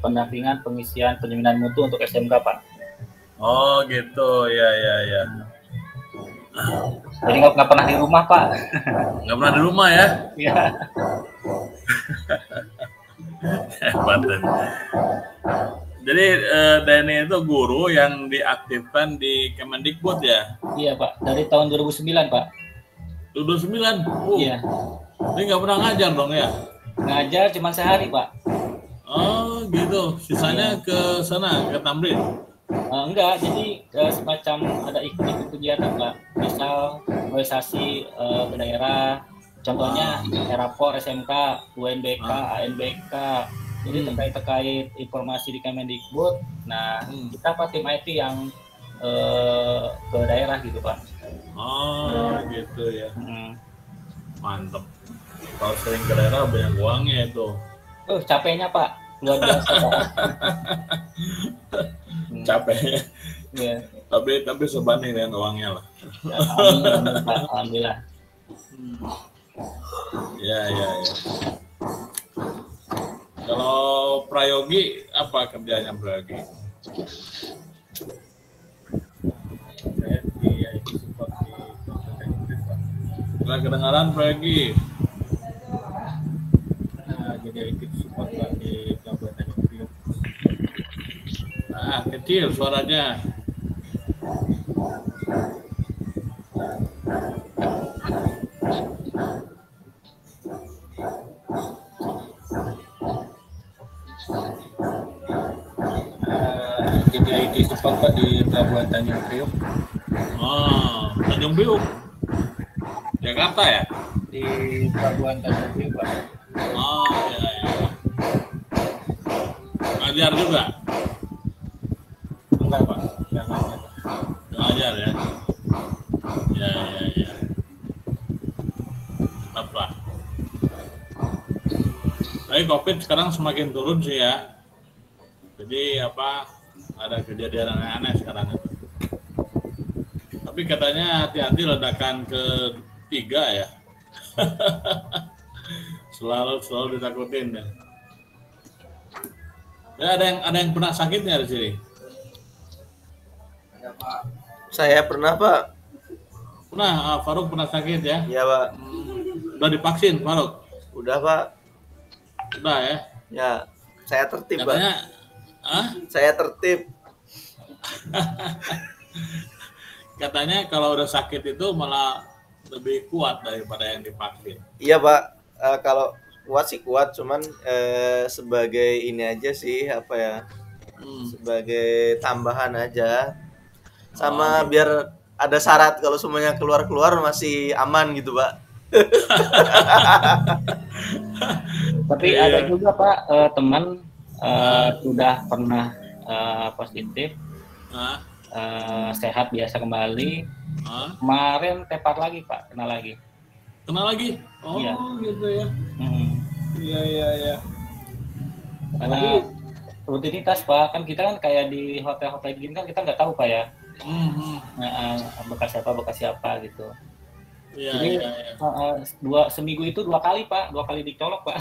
pendampingan pengisian penjaminan mutu untuk SMK, Pak. Oh gitu, ya. Jadi nggak pernah di rumah, Pak. Nggak pernah di rumah ya? Iya. Hebat. Jadi Denny itu guru yang diaktifkan di Kemendikbud ya? Iya, Pak. Dari tahun 2009, Pak. 2009? Iya. Ini nggak pernah ngajar dong ya? Ngajar cuma sehari, Pak. Oh gitu. Sisanya ke sana, ke Tamrin? Enggak, jadi semacam ada ikut kegiatan, Pak. Misal organisasi ke daerah, contohnya Erapor, SMK, UNBK, ANBK. Jadi terkait informasi di Kemendikbud. Nah, kita Pak tim IT yang ke daerah gitu, Pak. Oh gitu ya. Mantap. Kalau sering ke daerah banyak uangnya itu. Capeknya Pak, luar biasa Pak. Capeknya. Iya. Tapi sebanding dengan uangnya lah. Amin, Pak. Alhamdulillah. Ya. Kalau Prayogi apa kerjanya Prayogi? Saya di IT support di Kabupaten Inggris, Pak. Nggak kedengaran Prayogi? Jadi IT support Pak di Kabupaten Inggris. Nah, kecil suaranya. Jadi IT support Pak di Kabupaten Priok. Oh, Tanjung Priok. Jakarta ya? Di Pelabuhan Tanjung Priok, Pak. Oh, ya. Ngajar juga? Enggak, Pak. Enggak ngajar, Pak. Ngajar ya? Ya. Tetap lah. Tapi COVID sekarang semakin turun sih ya. Jadi ada kejadian aneh-aneh sekarang itu. Tapi katanya hati-hati ledakan ketiga ya. selalu ditakutin ya. Ya ada yang pernah sakit nggak di sini? Saya pernah Pak. Pernah, Faruk pernah sakit ya? Iya Pak. Udah divaksin Faruk? Udah Pak. Udah ya? Ya, saya tertib katanya, Pak. Saya tertib. Katanya kalau udah sakit itu malah lebih kuat daripada yang divaksin. Iya Pak. Kalau kuat sih kuat, cuman sebagai ini aja sih sebagai tambahan aja. Sama biar ada syarat kalau semuanya keluar masih aman gitu Pak. Tapi ada juga Pak teman sudah pernah positif, sehat biasa kembali. Kemarin tepar lagi Pak, kena lagi. Oh iya. Gitu ya. Iya. Karena rutinitas Pak, kan kita kan kayak di hotel-hotel gini kan kita nggak tahu Pak ya. Bekas siapa gitu. Iya. Jadi seminggu itu 2 kali Pak, 2 kali dicolok Pak.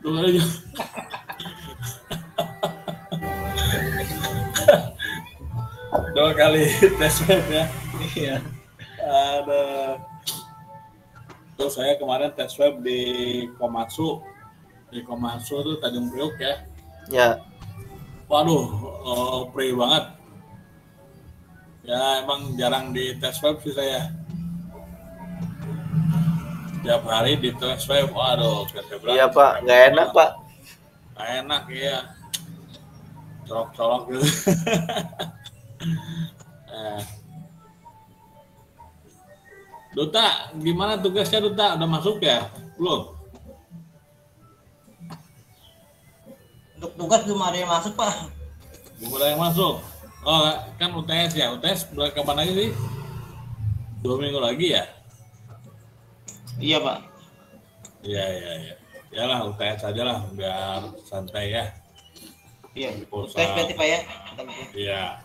2 kali. Dua kali tes swab ya. Iya. Ada. Terus saya kemarin tes swab di Komatsu. Di Komatsu itu Tanjung Priok ya. Ya. Waduh, perih banget. Ya emang jarang di tes swab sih saya. Tiap hari di tes swab, waduh. Iya Pak, nggak enak Pak. Nggak enak ya. Colok-colok gitu. Duta, gimana tugasnya Duta? Udah masuk ya? Belum? Untuk tugas belum ada yang masuk Pak. Belum ada yang masuk? Oh kan UTS ya? UTS kapan lagi sih? 2 minggu lagi ya? Iya Pak. Iya. Yalah UTS aja lah, biar santai ya. Iya. UTS berarti Pak ya? Iya.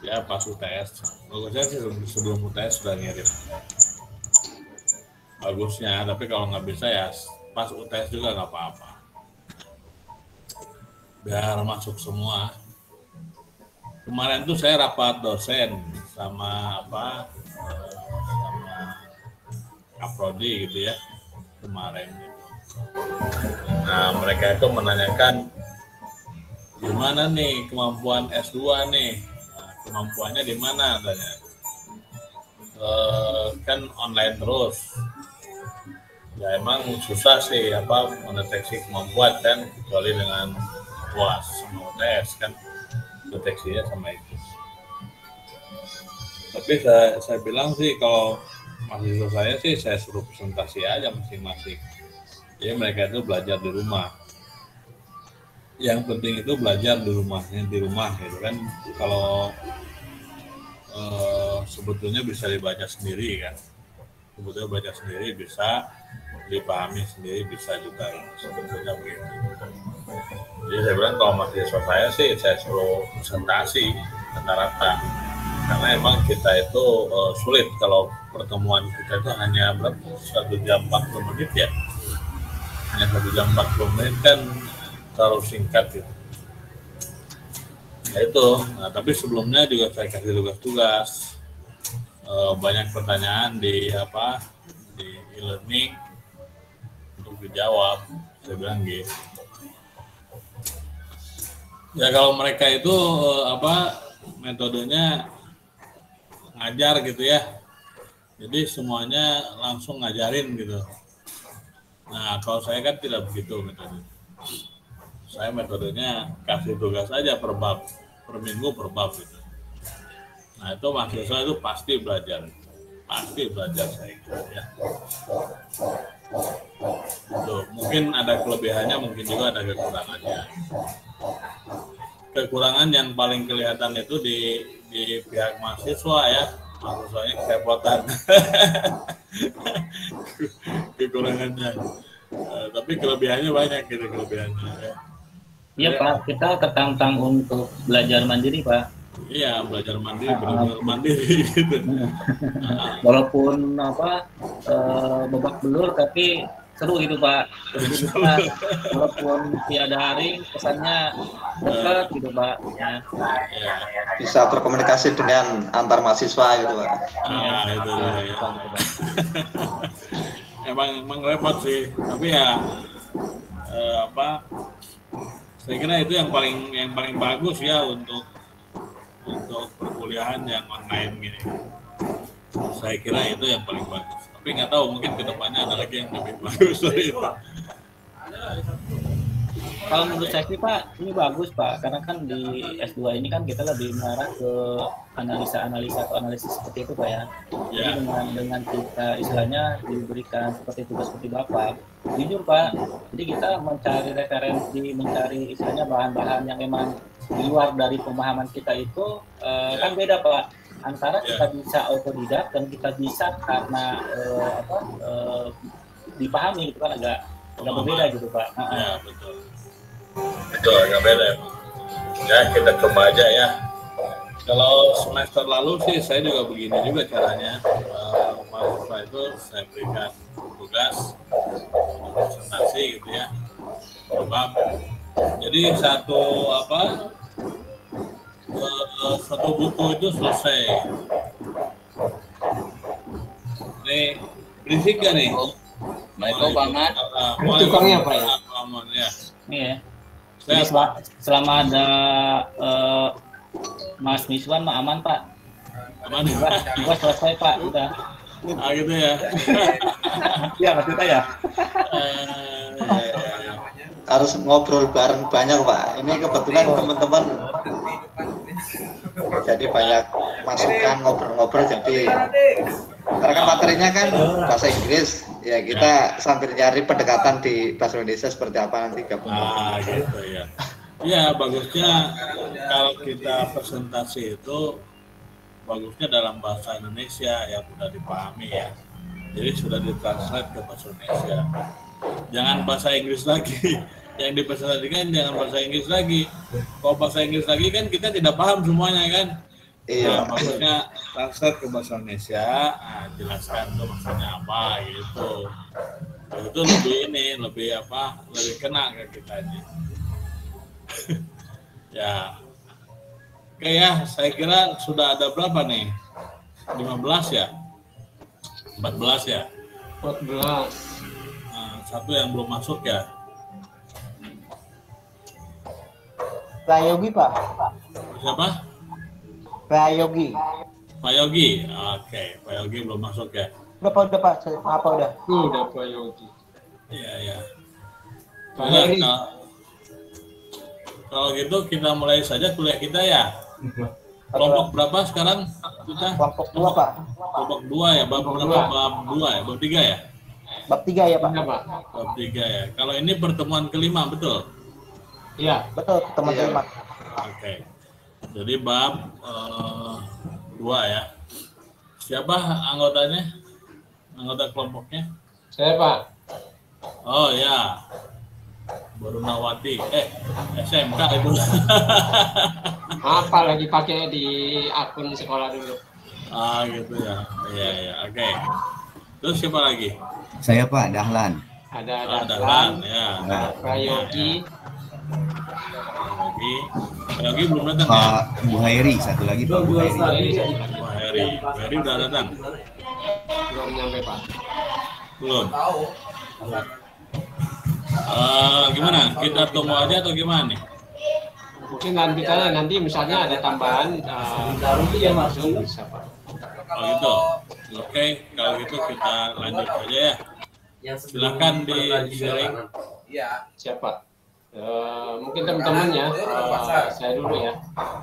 Ya pas UTS. Bagusnya sih sebelum UTS sudah ngirim. Bagusnya, tapi kalau nggak bisa ya pas UTS juga nggak apa-apa. biar masuk semua. Kemarin tuh saya rapat dosen sama sama Aprodi gitu ya kemarin gitu. Nah mereka itu menanyakan gimana nih kemampuan S2 nih, nah, kemampuannya di mana katanya. Kan online terus. Ya emang susah sih mendeteksi kemampuan kan, kecuali dengan UAS sama UTS kan deteksinya sama itu. Tapi saya bilang sih kalau mahasiswa saya sih saya suruh presentasi aja masing-masing. Jadi mereka itu belajar di rumah. Yang penting itu belajar di rumah gitu kan. Kalau sebetulnya bisa dibaca sendiri kan. Sebetulnya baca sendiri bisa, dipahami sendiri bisa juga sebetulnya begitu. Jadi saya bilang kalau mahasiswa saya sih saya suruh presentasi rata-rata. Karena emang kita itu sulit kalau pertemuan kita itu hanya 1 jam 40 menit ya. Hanya 1 jam 40 menit kan terlalu singkat gitu. Nah itu, tapi sebelumnya juga saya kasih tugas-tugas. Banyak pertanyaan di e-learning untuk dijawab. Saya bilang gitu. Ya kalau mereka itu metodenya ngajar gitu ya. Jadi semuanya langsung ngajarin gitu. Nah kalau saya kan tidak begitu metode. Saya metodenya kasih tugas aja per bab, per minggu per bab gitu. Nah itu mahasiswa itu pasti belajar saya kira ya. Itu mungkin ada kelebihannya, mungkin juga ada kekurangannya. Kekurangan yang paling kelihatan itu di pihak mahasiswa ya, mahasiswanya kerepotan. Kekurangannya, tapi kelebihannya banyak gitu kelebihannya. Ya. Iya Pak, kita tertantang untuk belajar mandiri Pak. Iya, belajar mandiri, benar-benar mandiri gitu. Walaupun babak belur tapi seru gitu Pak. Jadi kita, walaupun tiada daring, kesannya dekat gitu Pak. Ya. Bisa berkomunikasi dengan antar mahasiswa gitu Pak. Itu ya. Emang repot sih, tapi ya saya kira itu yang paling bagus ya untuk perkuliahan yang online gini. Saya kira itu yang paling bagus. Tapi nggak tahu, mungkin kedepannya ada lagi yang lebih bagus dari itu. Kalau menurut saya sih Pak, ini bagus Pak, karena kan di S2 ini kan kita lebih mengarah ke analisa atau analisis seperti itu Pak ya. Jadi dengan kita istilahnya diberikan seperti tugas seperti Bapak, jujur Pak, jadi kita mencari referensi, mencari istilahnya bahan-bahan yang memang di luar dari pemahaman kita itu kan beda Pak. Antara kita bisa autodidak dan kita bisa karena dipahami gitu kan agak berbeda gitu Pak. Ya betul agak beda. Ya kita coba aja ya. Kalau semester lalu sih saya juga begini juga caranya. Mahasiswa itu saya berikan tugas presentasi gitu ya. Coba. Jadi satu buku itu selesai. Nih berisik gak nih? Baik banget. Tukangnya apa ya? Aman ya. Ini ya. Jadi selama ada Mas Miswan mah aman Pak. Aman. Tugas selesai Pak, udah. Gitu ya. Iya maksudnya ya. Harus ngobrol bareng banyak Pak. Ini kebetulan teman-teman jadi banyak masukan ngobrol-ngobrol, jadi karena kan materinya kan bahasa Inggris ya, kita sambil nyari pendekatan di bahasa Indonesia seperti apa nanti gabung. Gitu ya. Ya bagusnya kalau kita presentasi itu bagusnya dalam bahasa Indonesia yang sudah dipahami ya. Jadi sudah ditranslate ke bahasa Indonesia. Jangan bahasa Inggris lagi. Yang dipresentasikan jangan bahasa Inggris lagi. Kalau bahasa Inggris lagi kan kita tidak paham semuanya kan. Iya. Nah, maksudnya translate ke bahasa Indonesia, jelaskan itu maksudnya apa gitu. Itu lebih kena ke kita aja. Ya. Oke ya, saya kira sudah ada berapa nih? 15 ya? 14 ya? 14. Nah, satu yang belum masuk ya? Prayogi Pak. Siapa? Prayogi. Pak Yogi. Oke, Pak Yogi belum masuk ya? Udah Pak. Apa udah? Udah Pak Yogi. Iya, iya. Pak Nah, Heri. kalau gitu kita mulai saja kuliah kita ya. Kelompok berapa sekarang kita? Kelompok 2 Pak. Kelompok 2 ya, bab berapa? Bab 2 ya, bab 3 ya? Bab 3 ya Pak. Iya Pak. Bab 3 ya. Kalau ini pertemuan kelima, betul? Iya. Betul, teman-teman. Oke. Jadi bab 2 ya. Siapa anggotanya? Anggota kelompoknya? Saya Pak. Oh ya. Baru Nawati. SMK itu. Apa lagi pakai di akun sekolah dulu? Ah gitu ya. Iya iya. Oke. Terus siapa lagi? Saya Pak Dahlan. Ada Dahlan Dahlan, ya. Prayogi, Pak Yogi belum datang ya? Pak Buhairi, satu lagi Pak Buhairi. Pak Heri. Pak Heri udah datang? belum nyampe Pak. Belum. Gimana? Kita tunggu aja atau gimana nih? Mungkin nanti misalnya ada tambahan langsung bisa Pak. Kalau gitu. Oke, kalau gitu kita lanjut aja ya. Silakan di sharing. Siapa? Mungkin teman-teman ya, saya dulu ya.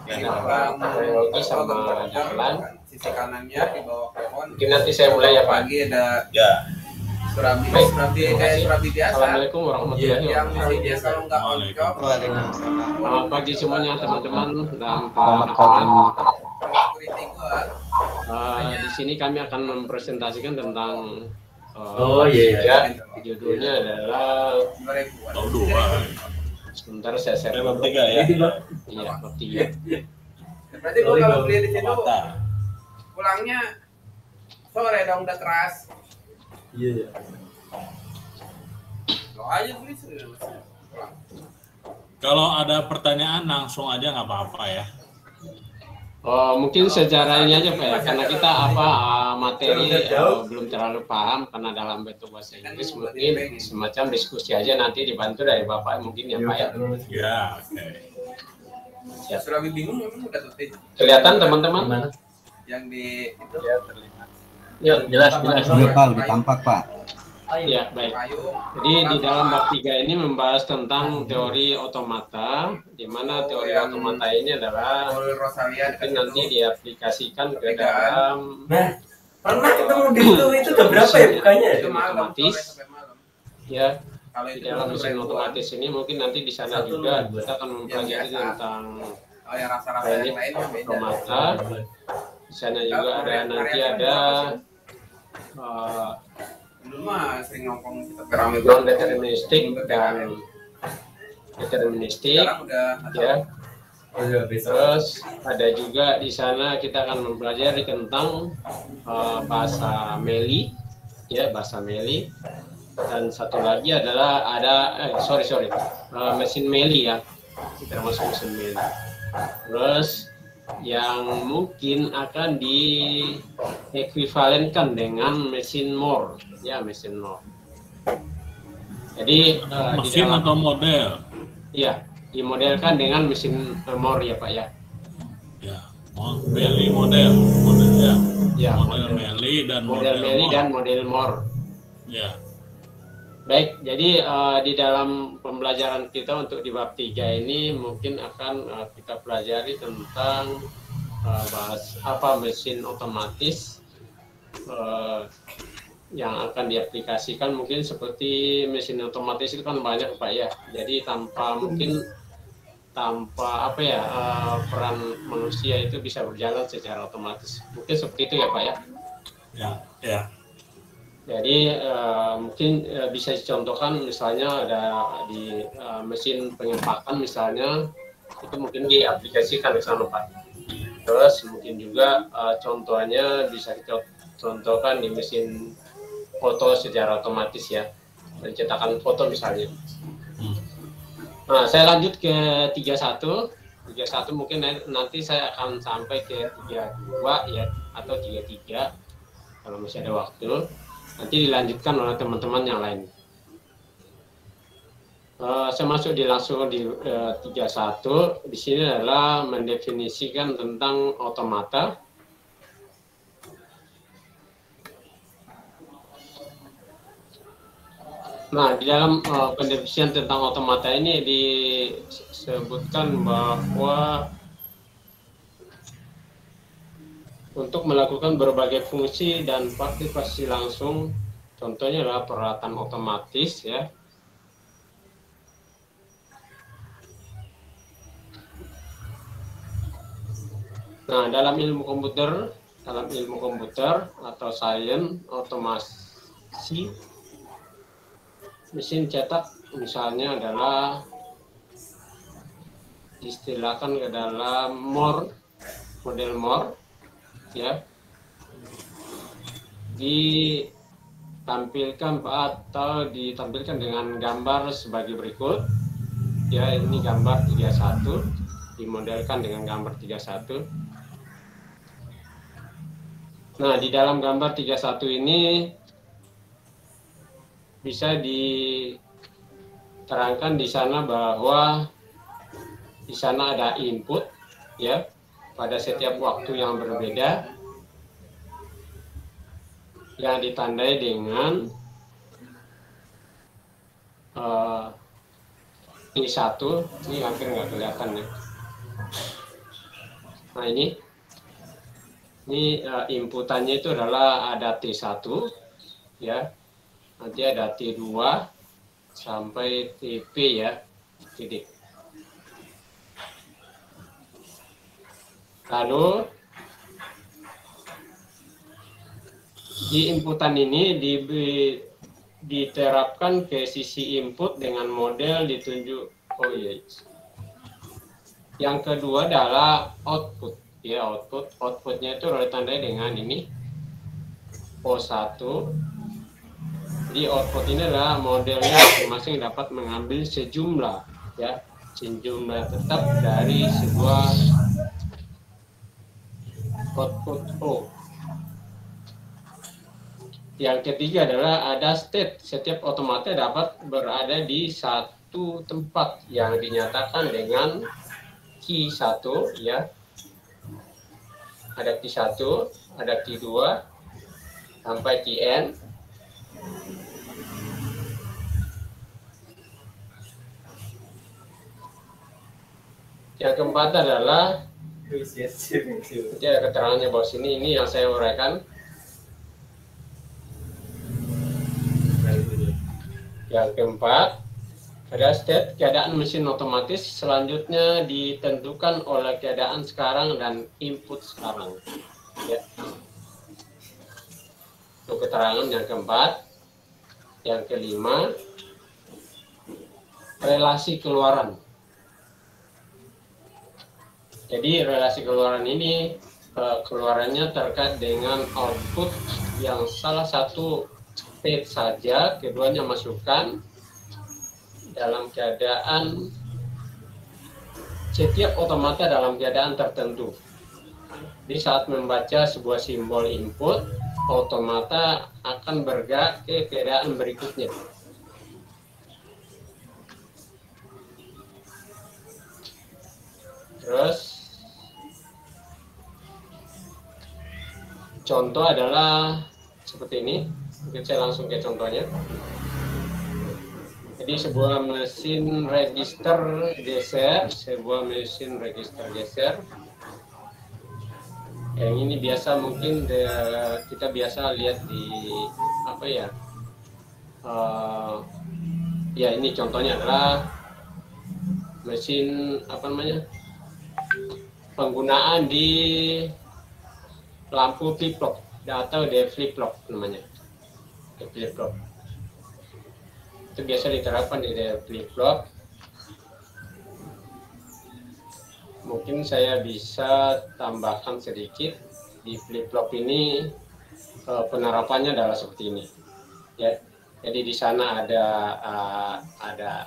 Ada Prayogi sama Dahlan. Sisi kanannya di bawah pohon. Mungkin nanti saya mulai ya Pak. Lagi ada Ya. surabi biasa. Assalamualaikum warahmatullahi Yang wabarakatuh. masih biasa kalau nggak oncom. Selamat pagi semuanya teman-teman dan Selamat Pak pagi. Kritik gua. Di sini kami akan mempresentasikan tentang iya. judulnya adalah 2000-an. Tahu dua. sebentar saya share Bab dulu. 3 ya. Iya, bab 3. Berarti gua kalau beli di situ Mata. pulangnya sore dong udah keras. Iya. Lo aja beli pulang. Kalau ada pertanyaan langsung aja nggak apa-apa ya. Mungkin sejarah ini aja Pak ya, karena kita materi belum terlalu paham karena dalam bentuk bahasa Inggris, mungkin semacam diskusi aja nanti dibantu dari Bapak mungkin ya Pak ya. Ya, oke. Siap. Surabi bingung memang udah tutup. Kelihatan teman-teman? Yang di itu Ya, jelas. Udah Pak, udah tampak Pak. Ya, baik. kayu. Jadi di dalam bab 3 ini membahas tentang teori otomata, di mana teori otomata ini adalah Paul Rosalia mungkin nanti diaplikasikan ke dalam Pernah ketemu di itu jam berapa ya bukanya? itu malam otomatis. sore sampai malam. Ya, Kalau di itu dalam mesin 2000-an. otomatis ini mungkin nanti di sana juga kita akan mempelajari tentang Oh ya rasa-rasa teknik yang lainnya beda. otomata. Di sana juga ada nanti ada Dulu mah sering nongkrong kita rame non deterministik dan deterministik. Sekarang udah Ya. Oh iya, besok. Terus ada juga di sana kita akan mempelajari tentang bahasa Meli, ya bahasa Meli. Dan satu lagi adalah mesin Meli ya, termasuk mesin Meli. Terus yang mungkin akan diekuivalenkan dengan mesin Moore, ya mesin Moore. Jadi di Mesin dalam, atau model? ya dimodelkan dengan mesin Moore ya Pak ya. Ya. Meli model ya. Ya, Model Meli dan model Meli Moore. dan model Moore. Ya. Baik, jadi di dalam pembelajaran kita untuk di bab 3 ini mungkin akan kita pelajari tentang bahas apa mesin otomatis yang akan diaplikasikan. Mungkin seperti mesin otomatis itu kan banyak Pak ya. Jadi tanpa peran manusia itu bisa berjalan secara otomatis. Mungkin seperti itu ya Pak ya. Ya. Ya. Jadi mungkin bisa dicontohkan misalnya ada di mesin pengempakan misalnya, itu mungkin diaplikasikan ke sana Pak. Terus mungkin juga contohnya bisa kita contohkan di mesin foto secara otomatis ya, pencetakan foto misalnya. Nah, saya lanjut ke 31. 31 mungkin nanti saya akan sampai ke 32 ya, atau 33 kalau masih ada waktu. Nanti dilanjutkan oleh teman-teman yang lain. Saya masuk langsung di 31. Di sini adalah mendefinisikan tentang otomata. Nah, di dalam pendefinisian tentang otomata ini disebutkan bahwa untuk melakukan berbagai fungsi dan partisipasi langsung, contohnya adalah peralatan otomatis ya. Nah, dalam ilmu komputer atau sains otomasi, mesin cetak misalnya adalah diistilahkan ke dalam model Moore ya, ditampilkan dengan gambar sebagai berikut ya. Ini gambar 31, dimodelkan dengan gambar 31. Nah, di dalam gambar 31 ini bisa diterangkan di sana bahwa di sana ada input ya pada setiap waktu yang berbeda yang ditandai dengan T1. Ini hampir nggak kelihatan ya. Nah, ini inputannya itu adalah ada T1 ya, nanti ada T2 sampai TP ya, titik. Lalu di inputan ini diterapkan ke sisi input dengan model ditunjuk. Oh iya. Yang kedua adalah output. Ya, outputnya itu ditandai dengan ini O1. Di output ini adalah modelnya masing-masing dapat mengambil sejumlah tetap dari sebuah output O. Yang ketiga adalah ada state. Setiap otomata dapat berada di satu tempat yang dinyatakan dengan key 1 ya. Ada T1, ada T2, sampai Tn. Yang keempat adalah, nanti ada keterangannya bawah sini, ini yang saya uraikan. Yang keempat, ada state, keadaan mesin otomatis selanjutnya ditentukan oleh keadaan sekarang dan input sekarang. Ya. Itu keterangan yang keempat. Yang kelima, relasi keluaran. Jadi relasi keluaran ini, keluarannya terkait dengan output yang salah satu state saja, keduanya masukkan dalam keadaan setiap otomata dalam keadaan tertentu. Di saat membaca sebuah simbol input, otomata akan bergerak ke keadaan berikutnya. Terus contoh adalah seperti ini. Mungkin saya langsung ke contohnya. Jadi sebuah mesin register geser, yang ini biasa mungkin kita biasa lihat di apa ya? Ya ini contohnya adalah mesin apa namanya? Penggunaan di lampu flip-flop atau di flip-flop namanya. Flip-flop. Itu biasa diterapkan di flip-flop. Mungkin saya bisa tambahkan sedikit di flip-flop ini. Penerapannya adalah seperti ini ya. Jadi di sana ada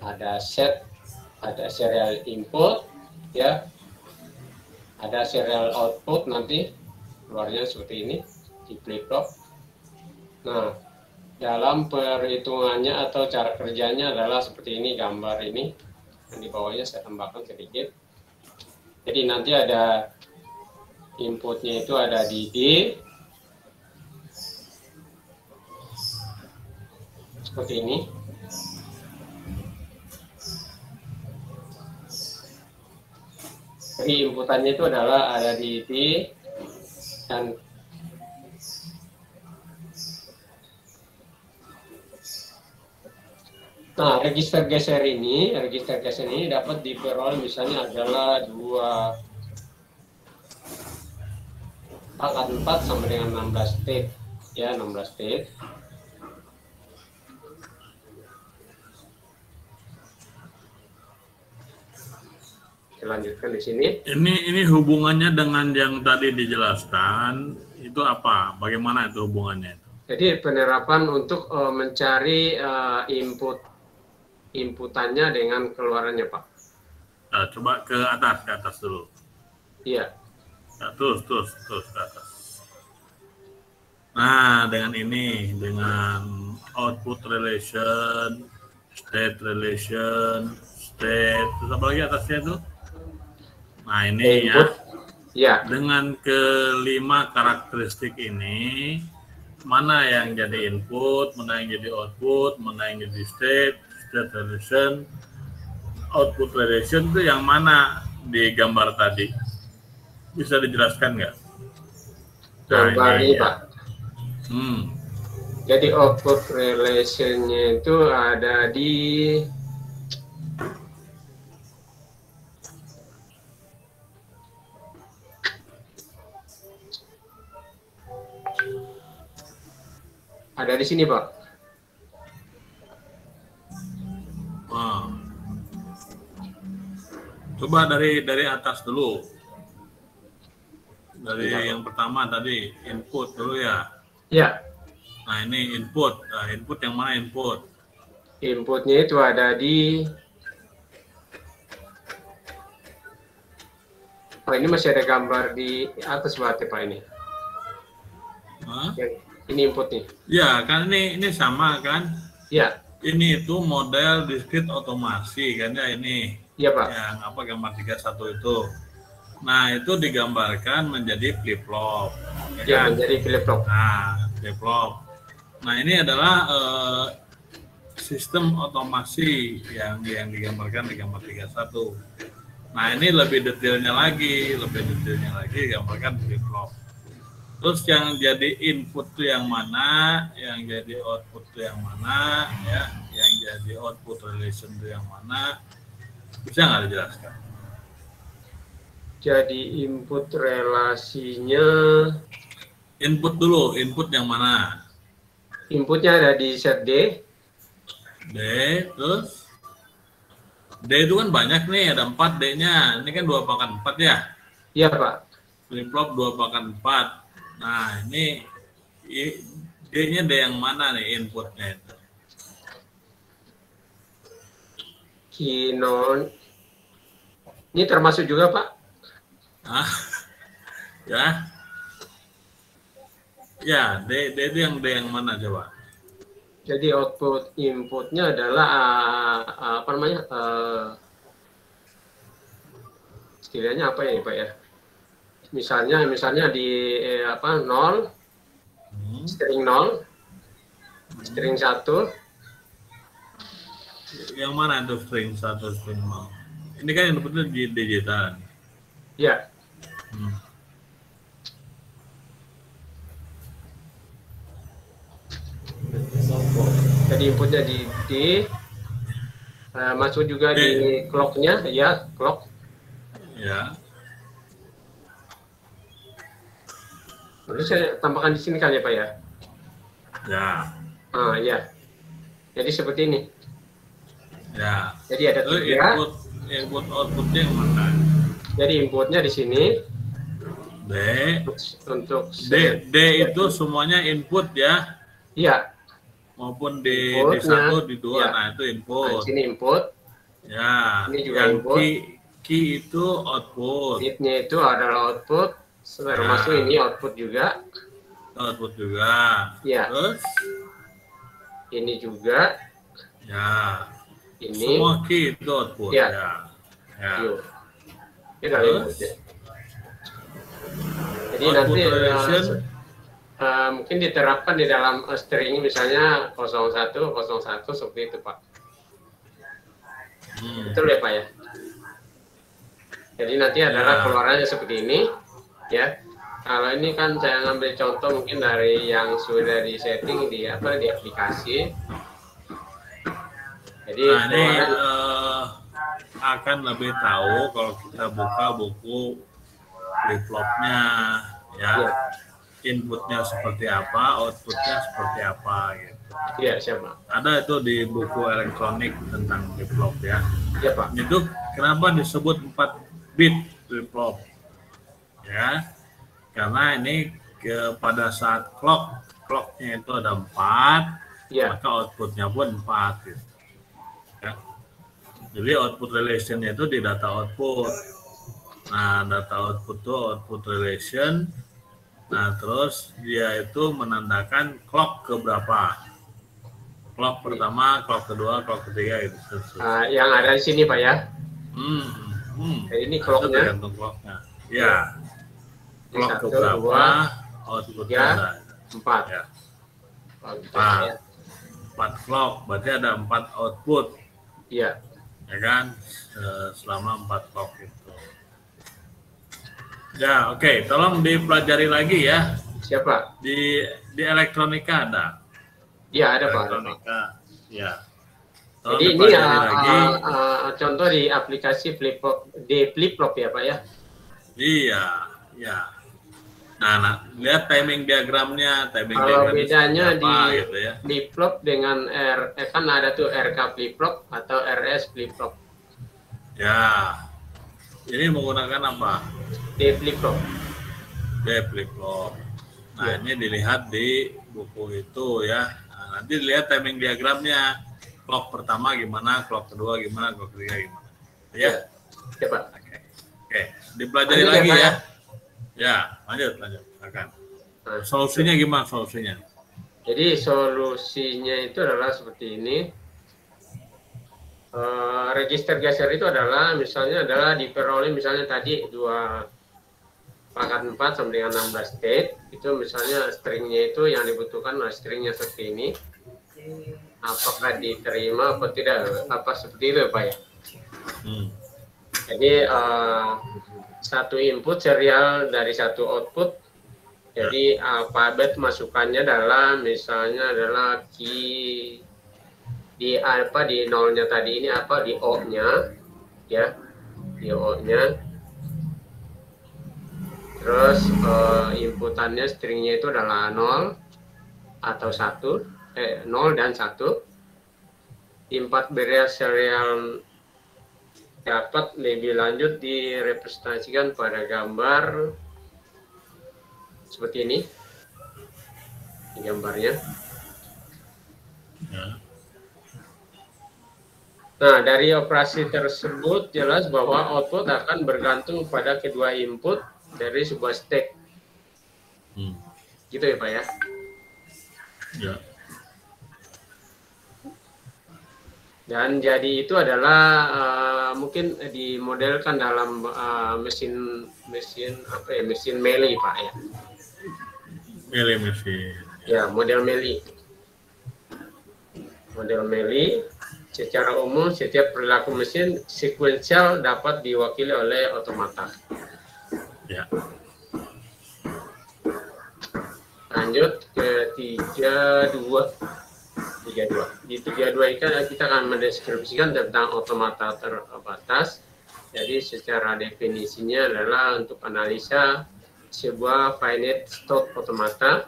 ada set, ada serial input, ya, ada serial output, nanti keluarnya seperti ini di flip-flop. Nah, dalam perhitungannya atau cara kerjanya adalah seperti ini, gambar ini yang di bawahnya saya tambahkan sedikit. Jadi nanti ada inputnya itu ada di D seperti ini. Jadi inputannya itu adalah ada di D dan nah, register geser ini dapat diperoleh misalnya adalah 4 sama dengan 16 state, ya, 16 state. Kita lanjutkan di sini. Ini hubungannya dengan yang tadi dijelaskan itu apa? Bagaimana itu hubungannya itu? Jadi penerapan untuk mencari inputannya dengan keluarannya, Pak. Nah, coba ke atas dulu. Iya. Nah, terus ke atas. Nah, dengan ini, dengan output relation, state relation, state, terus apa lagi atasnya itu? Nah, ini input. Ya. Dengan kelima karakteristik ini, mana yang jadi input, mana yang jadi output, mana yang jadi state relation, output relation itu yang mana di gambar tadi? Bisa dijelaskan nggak? Gambar ini, ya. Pak. Jadi output relation-nya itu ada di sini, Pak. Coba dari atas dulu. Dari yang pertama tadi, input dulu ya. Ya. Nah, ini input. Nah, input yang mana input? Inputnya itu ada di... Oh, ini masih ada gambar di atas berarti, Pak, ini. Hah? Ini inputnya. Ya, kan ini sama kan? Ya. Ini itu model discrete otomasi kan ya ini. Iya, Pak. Yang apa gambar 31 itu. Nah, itu digambarkan menjadi flip-flop. Ya, kan? Menjadi flip-flop. Nah, flip-flop. Nah, ini adalah sistem otomasi yang digambarkan di gambar 31. Nah, ini lebih detailnya lagi digambarkan flip-flop. Terus yang jadi input itu yang mana, yang jadi output itu yang mana, ya, yang jadi output relation itu yang mana, bisa nggak dijelaskan? Jadi input relasinya, input dulu, input yang mana? Inputnya ada di set D. D, terus D itu kan banyak nih, ada 4 D-nya. Ini kan 2/4 ya? Iya, Pak. Flip-flop 2/4. Nah, ini D-nya D yang mana nih inputnya itu? Kinon. Ini termasuk juga, Pak? Hah? Ya. Ya, D itu yang D yang mana coba? Jadi output inputnya adalah apa namanya? Istilahnya apa ya, Pak ya? Misalnya di 0, string 0, string 1. Yang mana itu string 1, string 0? Ini kan yang inputnya di digital. Ya. Jadi inputnya di D, masuk juga D. Di clock-nya, ya, clock. Ya. Lalu saya tambahkan di sini kan ya, Pak ya? Ya. Ya. Jadi seperti ini. Ya. Jadi ada 3. Input outputnya yang mana? Jadi inputnya di sini. D. Untuk D itu semuanya input ya? Iya. Maupun di 1, di 2, ya. Nah itu input. Nah, di sini input. Ya, Ini juga yang input. key itu output. Bit-nya itu adalah output, termasuk ini output juga. Output juga. Ya. Terus, Ini juga. ya. Ini. Semua key itu output. Ya. Ya. Yuk. Ini dari Terus, input ya. Jadi output nanti relation. mungkin diterapkan di dalam string misalnya 0101 seperti itu Pak. Betul ya Pak ya. Jadi nanti adalah keluarannya seperti ini ya. Kalau ini kan saya ngambil contoh mungkin dari yang sudah di setting di aplikasi. Jadi Nah, ini akan lebih tahu kalau kita buka buku flip-flopnya ya. Inputnya seperti apa, outputnya seperti apa gitu. Iya, siapa? Ada itu di buku elektronik tentang flip-flop ya. Iya Pak. Itu kenapa disebut 4 bit flip-flop? Ya, karena ini pada saat clocknya itu ada 4, maka outputnya pun 4 gitu. Ya. Jadi output relationnya itu di data output. Nah, data output itu output relation. Nah, terus dia itu menandakan clock ke berapa. Clock pertama, clock kedua, clock ketiga itu. Yang ada di sini Pak ya. Ini clocknya. Tergantung clocknya. Ya. Clock ke 1, berapa, 2, outputnya 3, ada. 4. Ya. Oh, gitu, 4. ya. 4 clock, berarti ada 4 output. Iya. Ya kan? Selama 4 clock itu. Ya, oke. Tolong dipelajari lagi ya. Siapa? Di elektronika ada. Iya, ada Pak. Elektronika. Ya. Tolong Jadi ini dipelajari lagi. contoh di aplikasi flip-flop, flip-flop ya Pak ya. Iya, ya. Nah, lihat timing diagramnya, Kalau bedanya di gitu ya. flip-flop dengan kan ada tuh RK flip-flop atau RS flip-flop. Ya. Ini menggunakan apa? D flip-flop. D flip-flop. Nah, ini dilihat di buku itu ya. Nah, nanti dilihat timing diagramnya. Clock pertama gimana, clock kedua gimana, clock ketiga gimana. Ya. Ya, Pak. Oke. Dipelajari Lanjut, lagi ya, Pak, ya. Ya, lanjut. Akan. Solusinya gimana solusinya? Jadi solusinya itu adalah seperti ini. Register geser itu adalah misalnya diperoleh misalnya tadi 2 pangkat 4 sama dengan 16 state itu misalnya stringnya itu yang dibutuhkan stringnya seperti ini, apakah diterima atau tidak, apa seperti itu Pak ya. Jadi satu input serial dari satu output. Jadi alfabet masukannya adalah misalnya adalah key di nolnya tadi ini di O-nya ya, di O-nya. Terus inputannya stringnya itu adalah 0 atau 1, 0 dan 1. Empat serial dapat lebih lanjut direpresentasikan pada gambar seperti ini. Ini gambarnya. Nah, dari operasi tersebut jelas bahwa output akan bergantung pada kedua input dari sebuah stack. Gitu ya Pak ya? Ya. Dan jadi itu adalah mungkin dimodelkan dalam mesin Melee Pak ya. Melee mesin. Ya, model Melee. Model Melee. Secara umum, setiap perilaku mesin sekuensial dapat diwakili oleh otomata. Ya. Lanjut ke 32. Di 32 ini kita akan mendeskripsikan tentang otomata terbatas. Jadi secara definisinya adalah untuk analisa sebuah finite state automata.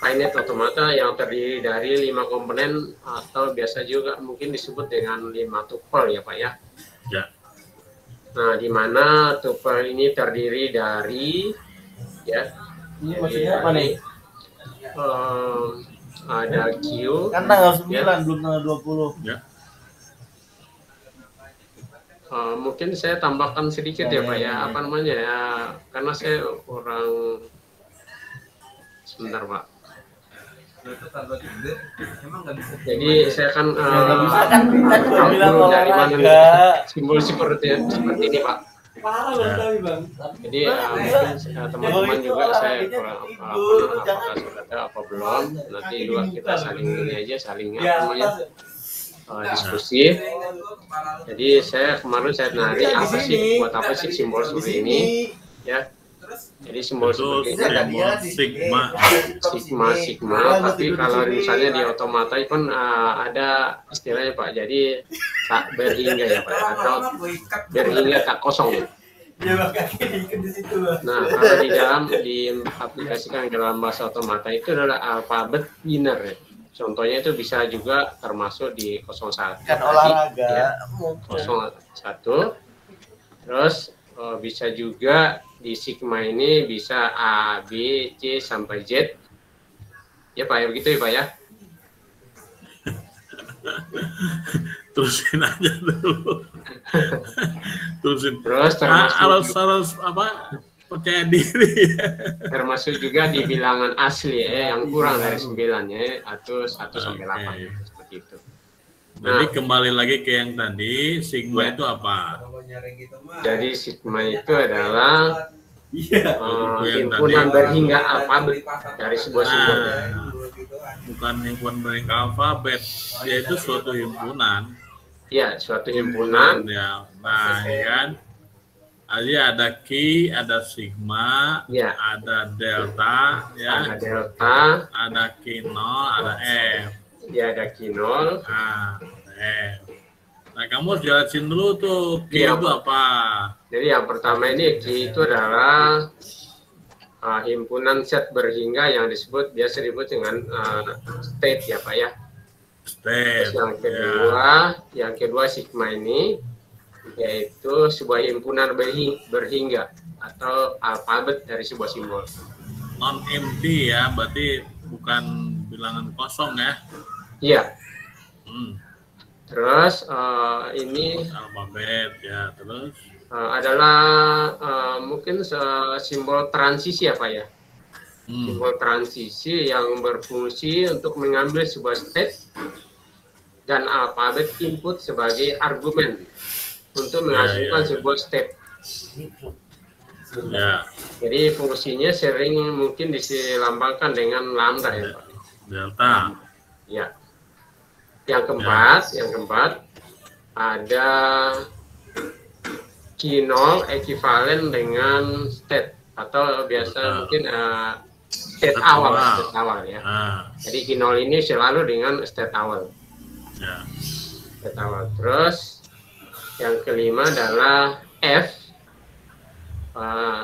Finite automata yang terdiri dari 5 komponen atau biasa juga mungkin disebut dengan 5 tuple ya Pak ya. Ya. Nah, di mana tuple ini terdiri dari ya. Ini maksudnya apa nih? Ada Q. Kan tanggal 9 ya. belum tanggal 20. Ya. mungkin saya tambahkan sedikit ya Pak ya, apa namanya ya, karena saya kurang, sebentar Pak. Jadi saya kan dari mana simbol seperti ini Pak. Jadi mungkin teman-teman juga saya kurang apakah sudah tahu apa belum. Nanti juga kita saling ini aja, saling apa namanya diskusi. Jadi saya kemarin saya nari apa sih, buat apa sih simbol seperti ini ya. Jadi simbol seperti ini ada sigma, tapi kalau misalnya di otomata kan ada istilahnya Pak, jadi tak berhingga ya Pak, atau berhingga tak kosong. Nah, kalau di dalam diaplikasikan dalam bahasa otomata itu adalah alfabet biner ya. Contohnya itu bisa juga termasuk di 01 kan olahraga ya, 01. Terus bisa juga di sigma ini bisa A, B, C sampai Z. Ya Pak, ya begitu ya Pak ya. Terusin aja dulu. Terusin. Terus harus apa? Percaya diri. Termasuk juga di bilangan asli yang kurang dari 9 ya, atau 1 sampai 8 seperti itu. Jadi kembali lagi ke yang tadi, sigma itu apa? Jadi sigma itu adalah himpunan berhingga alfabet dari sebuah simbol. Bukan himpunan berhingga alfabet, yaitu suatu himpunan. Ya, suatu himpunan. Ya, nah, ya kan? Jadi ada Ki, ada Sigma, ya, ada Delta, ya, ada Delta, ada Q0, ada F. Ya, ada Q0. Nah, F. Nah, kamu harus jelasin dulu tuh Ki itu apa. Jadi yang pertama ini Ki itu adalah himpunan set berhingga yang biasa disebut dengan state ya Pak ya. State. Terus yang kedua Sigma ini yaitu sebuah himpunan berhingga atau alfabet dari sebuah simbol. Non empty ya, berarti bukan bilangan kosong ya. Iya. Terus ini alfabet ya, terus adalah mungkin simbol transisi apa ya? Simbol transisi yang berfungsi untuk mengambil sebuah state dan alfabet input sebagai argumen untuk menghasilkan sebuah step. Ya. Jadi fungsinya sering mungkin dilambangkan dengan lambda ya Pak. Delta. Ya. Yang keempat ada Q0 ekivalen dengan state atau biasa mungkin state awal ya. Jadi Q0 ini selalu dengan state awal. Ya. State awal. Terus yang kelima adalah F,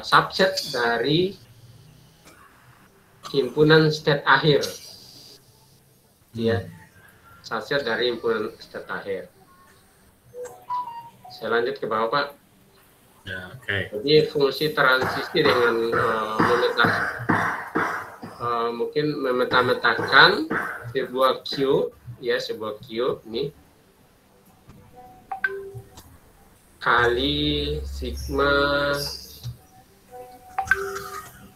subset dari himpunan state akhir. Ya, subset dari himpunan state akhir. Saya lanjut ke bawah Pak. Ya, oke. Jadi fungsi transisi dengan mungkin memeta-metakan sebuah Q, ya sebuah Q ini. Kali sigma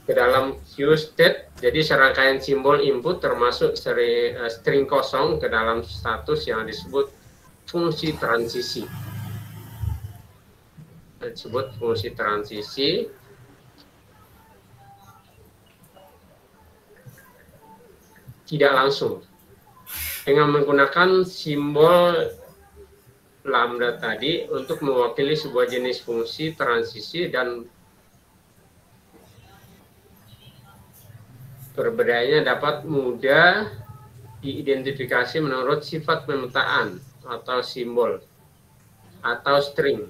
ke dalam Q state, jadi serangkaian simbol input termasuk string kosong ke dalam status yang disebut fungsi transisi. Disebut fungsi transisi. Tidak langsung dengan menggunakan simbol lambda tadi untuk mewakili sebuah jenis fungsi transisi dan perbedaannya dapat mudah diidentifikasi menurut sifat pemetaan atau simbol atau string.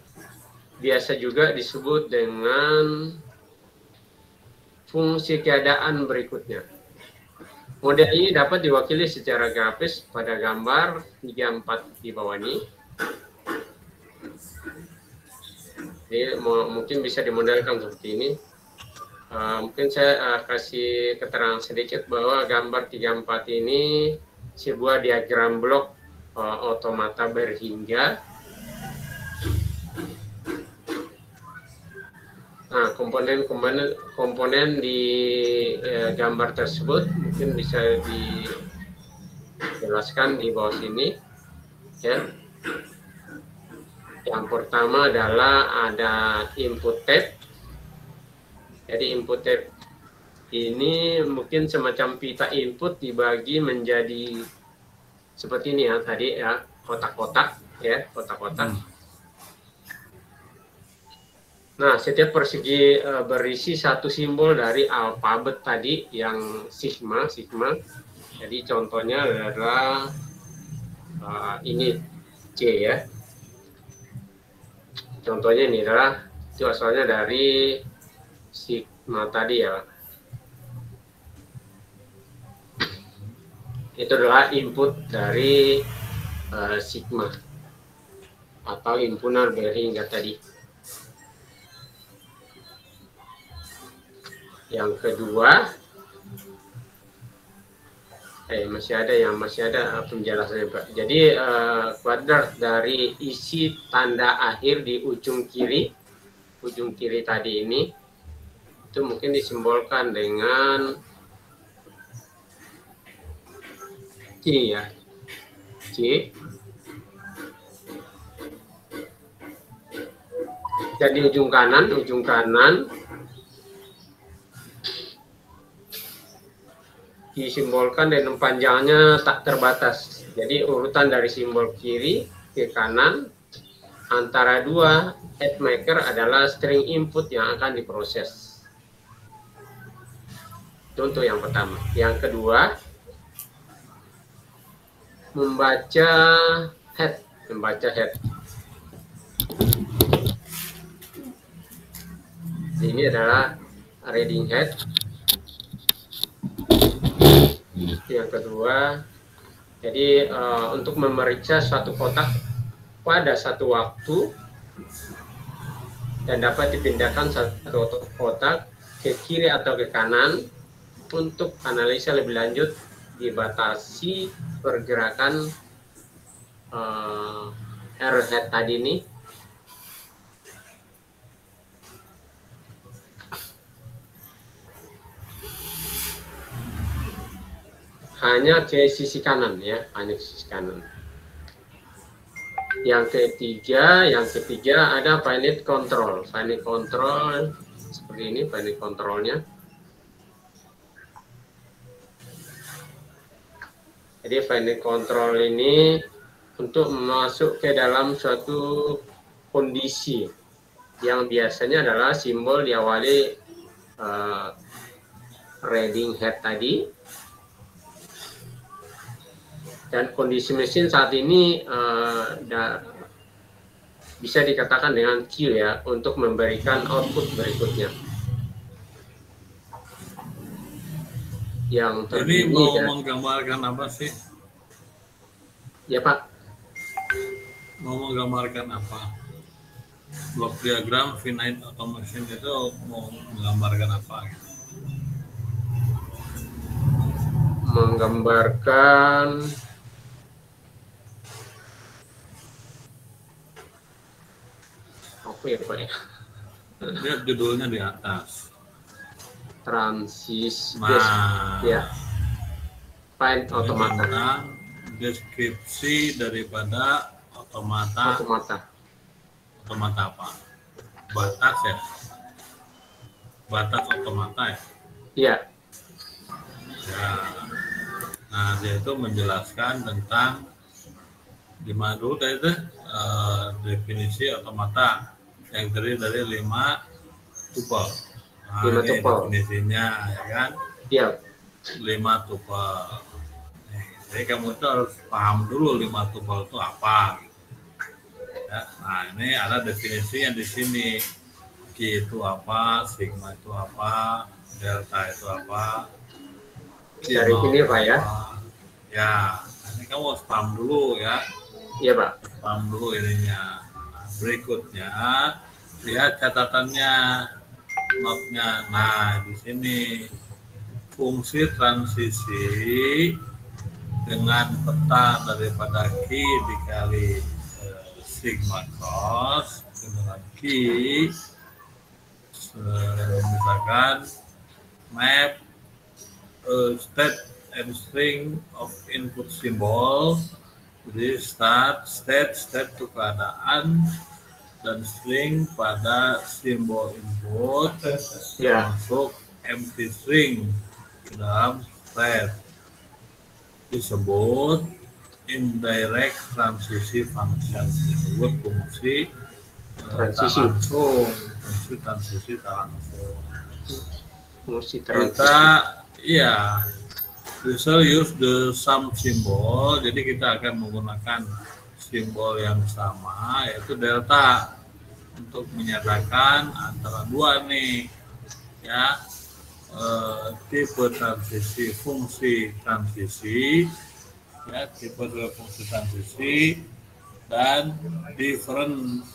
Biasa juga disebut dengan fungsi keadaan berikutnya. Model ini dapat diwakili secara grafis pada gambar 34 di bawah ini. Jadi mungkin bisa dimodelkan seperti ini. Mungkin saya kasih keterangan sedikit bahwa gambar 34 ini sebuah diagram blok otomata berhingga komponen di gambar tersebut mungkin bisa dijelaskan di bawah sini ya. Yang pertama adalah ada input tab. Jadi input tab ini mungkin semacam pita input dibagi menjadi seperti ini ya tadi ya, kotak-kotak ya, kotak-kotak. Nah, setiap persegi berisi satu simbol dari alfabet tadi yang sigma. Jadi contohnya adalah ini C ya. Contohnya ini adalah itu asalnya dari sigma tadi ya. Itu adalah input dari sigma atau himpunan Behringer tadi. Yang kedua, masih ada penjelasannya Pak. Jadi kuadrat dari isi tanda akhir di ujung kiri tadi ini itu mungkin disimbolkan dengan C ya, C. Jadi ujung kanan disimbolkan dengan panjangnya tak terbatas. Jadi urutan dari simbol kiri ke kanan antara dua head maker adalah string input yang akan diproses. Itu untuk yang pertama. Yang kedua, membaca head. Ini adalah reading head. Yang kedua, jadi untuk memeriksa suatu kotak pada satu waktu dan dapat dipindahkan satu kotak ke kiri atau ke kanan untuk analisa lebih lanjut dibatasi pergerakan error head tadi ini. Hanya ke sisi kanan ya, hanya ke sisi kanan. Yang ketiga ada finite control. Finite control seperti ini, finite controlnya. Jadi finite control ini untuk masuk ke dalam suatu kondisi yang biasanya adalah simbol diawali reading head tadi. Dan kondisi mesin saat ini bisa dikatakan dengan Q ya, untuk memberikan output berikutnya. Yang Jadi mau menggambarkan apa sih? Ya Pak. Mau menggambarkan apa? Blok diagram finite automation itu mau menggambarkan apa? Menggambarkan apa ya Pak ya? Lihat judulnya di atas. Transis. Nah, ya. Find automata. Deskripsi daripada automata. Automata apa? Batas ya? Batas automata ya? Iya. Ya. Nah, dia itu menjelaskan tentang di mana dulu tadi itu definisi automata yang terdiri dari 5 tuple. Nah, ini definisinya ya kan? Iya. 5 tuple. Jadi kamu itu harus paham dulu 5 tuple itu apa. Ya, nah, ini ada definisinya di sini. Q itu apa, sigma itu apa, delta itu apa. Dari sini Pak ya. Ya, ini kamu harus paham dulu ya. Iya Pak. Paham dulu ininya. Nah, berikutnya lihat catatannya, notnya. Nah, di sini fungsi transisi dengan peta daripada Q dikali sigma cos dengan Q misalkan map state and string of input symbol. Jadi start, state itu keadaan, dan string pada simbol input masuk empty string ke dalam state. Disebut indirect transisi function, disebut fungsi Transisi. transisi tak langsung. Fungsi Kita transisi. bisa use the sum symbol, jadi kita akan menggunakan simbol yang sama yaitu delta untuk menyatakan antara dua nih ya, tipe transisi fungsi transisi ya, tipe fungsi transisi dan different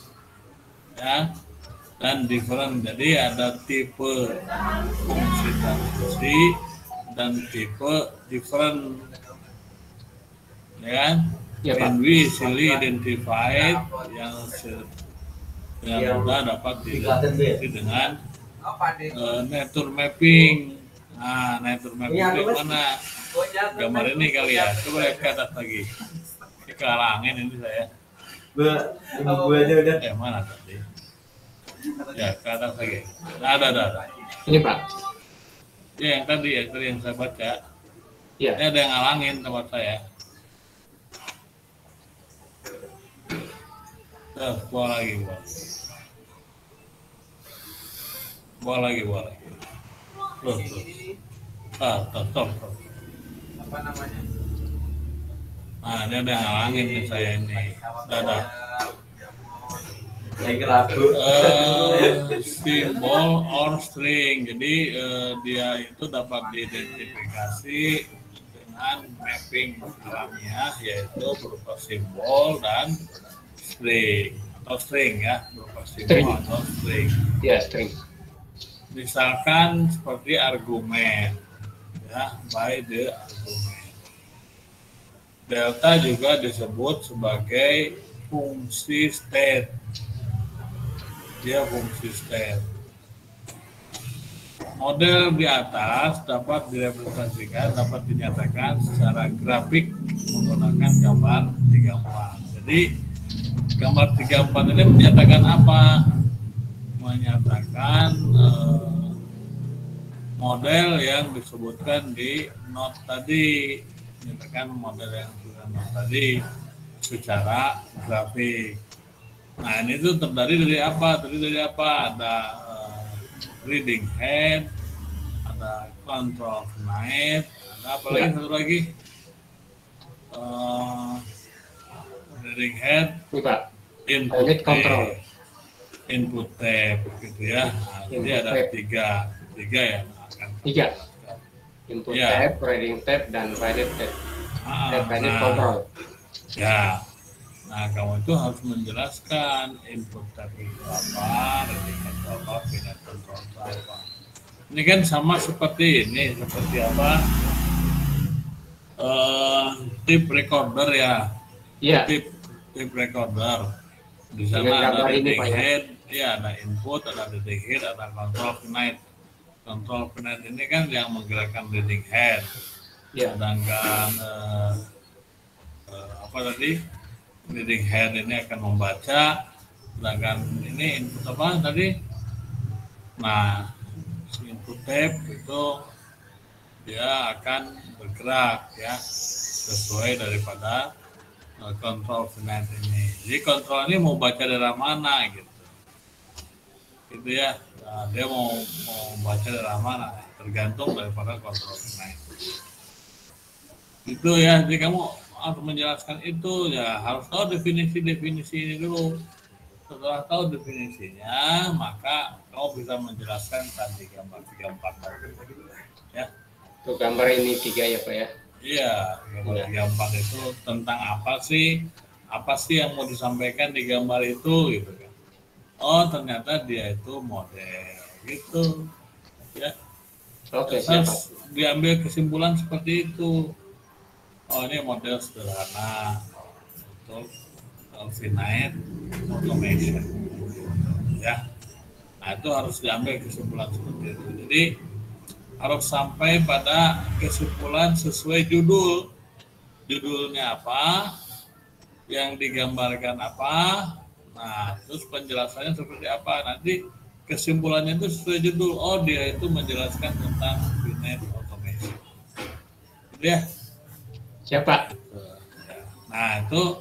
ya, dan different. Jadi ada tipe fungsi transisi dan tipe different ya kan? Ya, Pak. And we easily identified yang mudah dapat diidentifikasi dengan network mapping. Nah, network mapping itu mana? Gambar ini kali ya. Coba lihat ke atas lagi. Ini kehalangin ini saya. Gue aja udah. Mana tadi? Ya, ke atas lagi. Ada. Ini Pak. Ya, yang tadi yang saya baca. Ya. Ini ada yang ngalangin tempat saya. Bawa lagi. Loh. Stop. Apa namanya? Nah, ini ada yang ngalangin nih saya ini. Dadah. Simbol or string. Jadi dia itu dapat diidentifikasi dengan mapping alamiah, yaitu berupa simbol dan string atau string ya, berupa simbol atau string. Ya, string. Misalkan seperti argumen ya, by the argument. Delta juga disebut sebagai fungsi state. Dia fungsi state. Model di atas dapat direpresentasikan, dapat dinyatakan secara grafik menggunakan gambar 34. Jadi gambar 34 ini menyatakan apa? Menyatakan model yang disebutkan di note tadi, menyatakan model yang disebutkan note tadi secara grafik. Nah, ini tuh terdiri dari apa? Ada reading head, ada control knight, ada apa lagi satu lagi? Reading head, input control, input tab, gitu ya. Nah, jadi ada tiga ya. Tiga. Input tab, reading tab, dan reading tab. Reading control. Ya. Nah, kamu itu harus menjelaskan input tab itu apa, reading control apa, pindah control itu apa. Ini kan sama seperti ini, seperti apa? Tip recorder ya. Iya. Tip recorder. Di sana ada reading head, ya ada input, ada reading head, ada control knight. Control knight ini kan yang menggerakkan reading head. Ya. Sedangkan apa tadi? Reading head ini akan membaca, sedangkan ini input apa tadi? Nah, input tab itu dia akan bergerak ya sesuai daripada control knight ini. Jadi kontrol ini mau baca dari mana gitu ya. Nah, dia mau baca dari mana tergantung daripada control knight. Itu ya. Jadi kamu harus menjelaskan itu ya, harus tahu definisi ini dulu. Setelah tahu definisinya, maka kamu bisa menjelaskan tadi gambar 34 ya. Untuk gambar ini 3 ya Pak ya? Iya, gambar 34 itu tentang apa sih yang mau disampaikan di gambar itu gitu kan. Oh, ternyata dia itu model gitu ya. Oke, terus diambil kesimpulan seperti itu. Oh, ini model sederhana untuk finite automation ya. Nah, itu harus diambil kesimpulan seperti itu. Jadi harus sampai pada kesimpulan sesuai judul. Judulnya apa, yang digambarkan apa, nah terus penjelasannya seperti apa. Nanti kesimpulannya itu sesuai judul. Oh, dia itu menjelaskan tentang finite automation. Gitu ya. Siapa? Nah, itu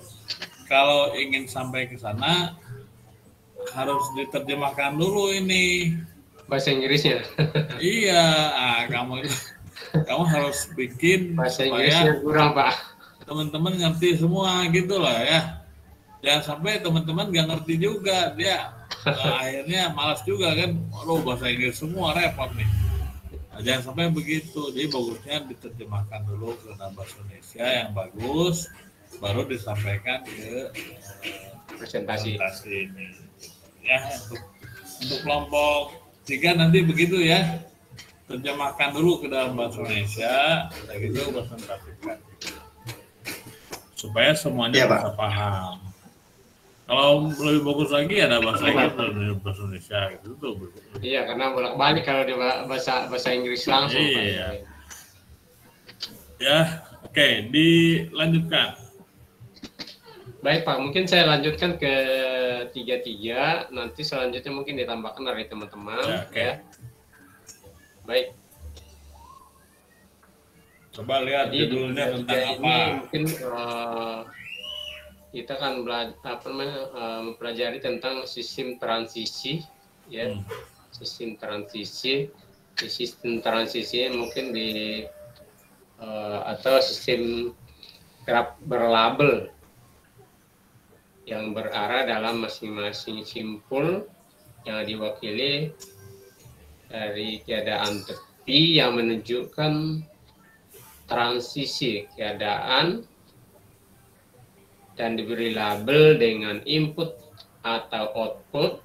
kalau ingin sampai ke sana harus diterjemahkan dulu ini Bahasa Inggrisnya. Iya, kamu harus bikin Bahasa supaya Inggrisnya kurang, Pak. teman-teman ngerti semua gitu lah ya. Jangan sampai teman-teman nggak ngerti juga, dia akhirnya malas juga kan. Aduh, bahasa Inggris semua repot nih. Nah, jangan sampai begitu. Jadi bagusnya diterjemahkan dulu ke bahasa Indonesia yang bagus, baru disampaikan ke Presentasi ini. Ya, untuk kelompok 3 nanti begitu ya. Terjemahkan dulu ke dalam bahasa Indonesia, kayak gitu presentasikan. Supaya semuanya bisa paham. Kalau lebih bagus lagi ada bahasa Inggris dan bahasa Indonesia gitu tuh. Iya, karena bolak-balik kalau di bahasa Inggris langsung. Iya. Ya, oke, dilanjutkan. Baik Pak, mungkin saya lanjutkan ke 33. Nanti selanjutnya mungkin ditambahkan dari teman-teman. Ya. Baik. Coba lihat judulnya tentang apa. Ini mungkin kita akan mempelajari tentang sistem transisi, ya. Sistem transisi. Di sistem transisi mungkin atau sistem kerap berlabel yang berarah dalam masing-masing simpul yang diwakili dari keadaan tepi yang menunjukkan transisi keadaan dan diberi label dengan input atau output,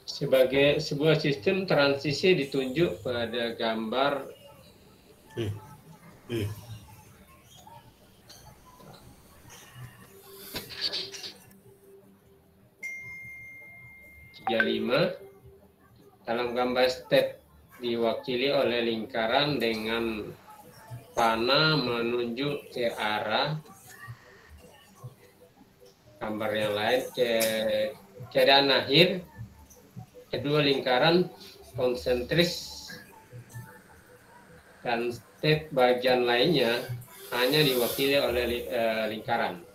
sebagai sebuah sistem transisi ditunjuk pada gambar 35. Dalam gambar state diwakili oleh lingkaran dengan panah menunjuk ke arah. Gambar yang lain keadaan akhir, kedua lingkaran konsentris dan state bagian lainnya hanya diwakili oleh lingkaran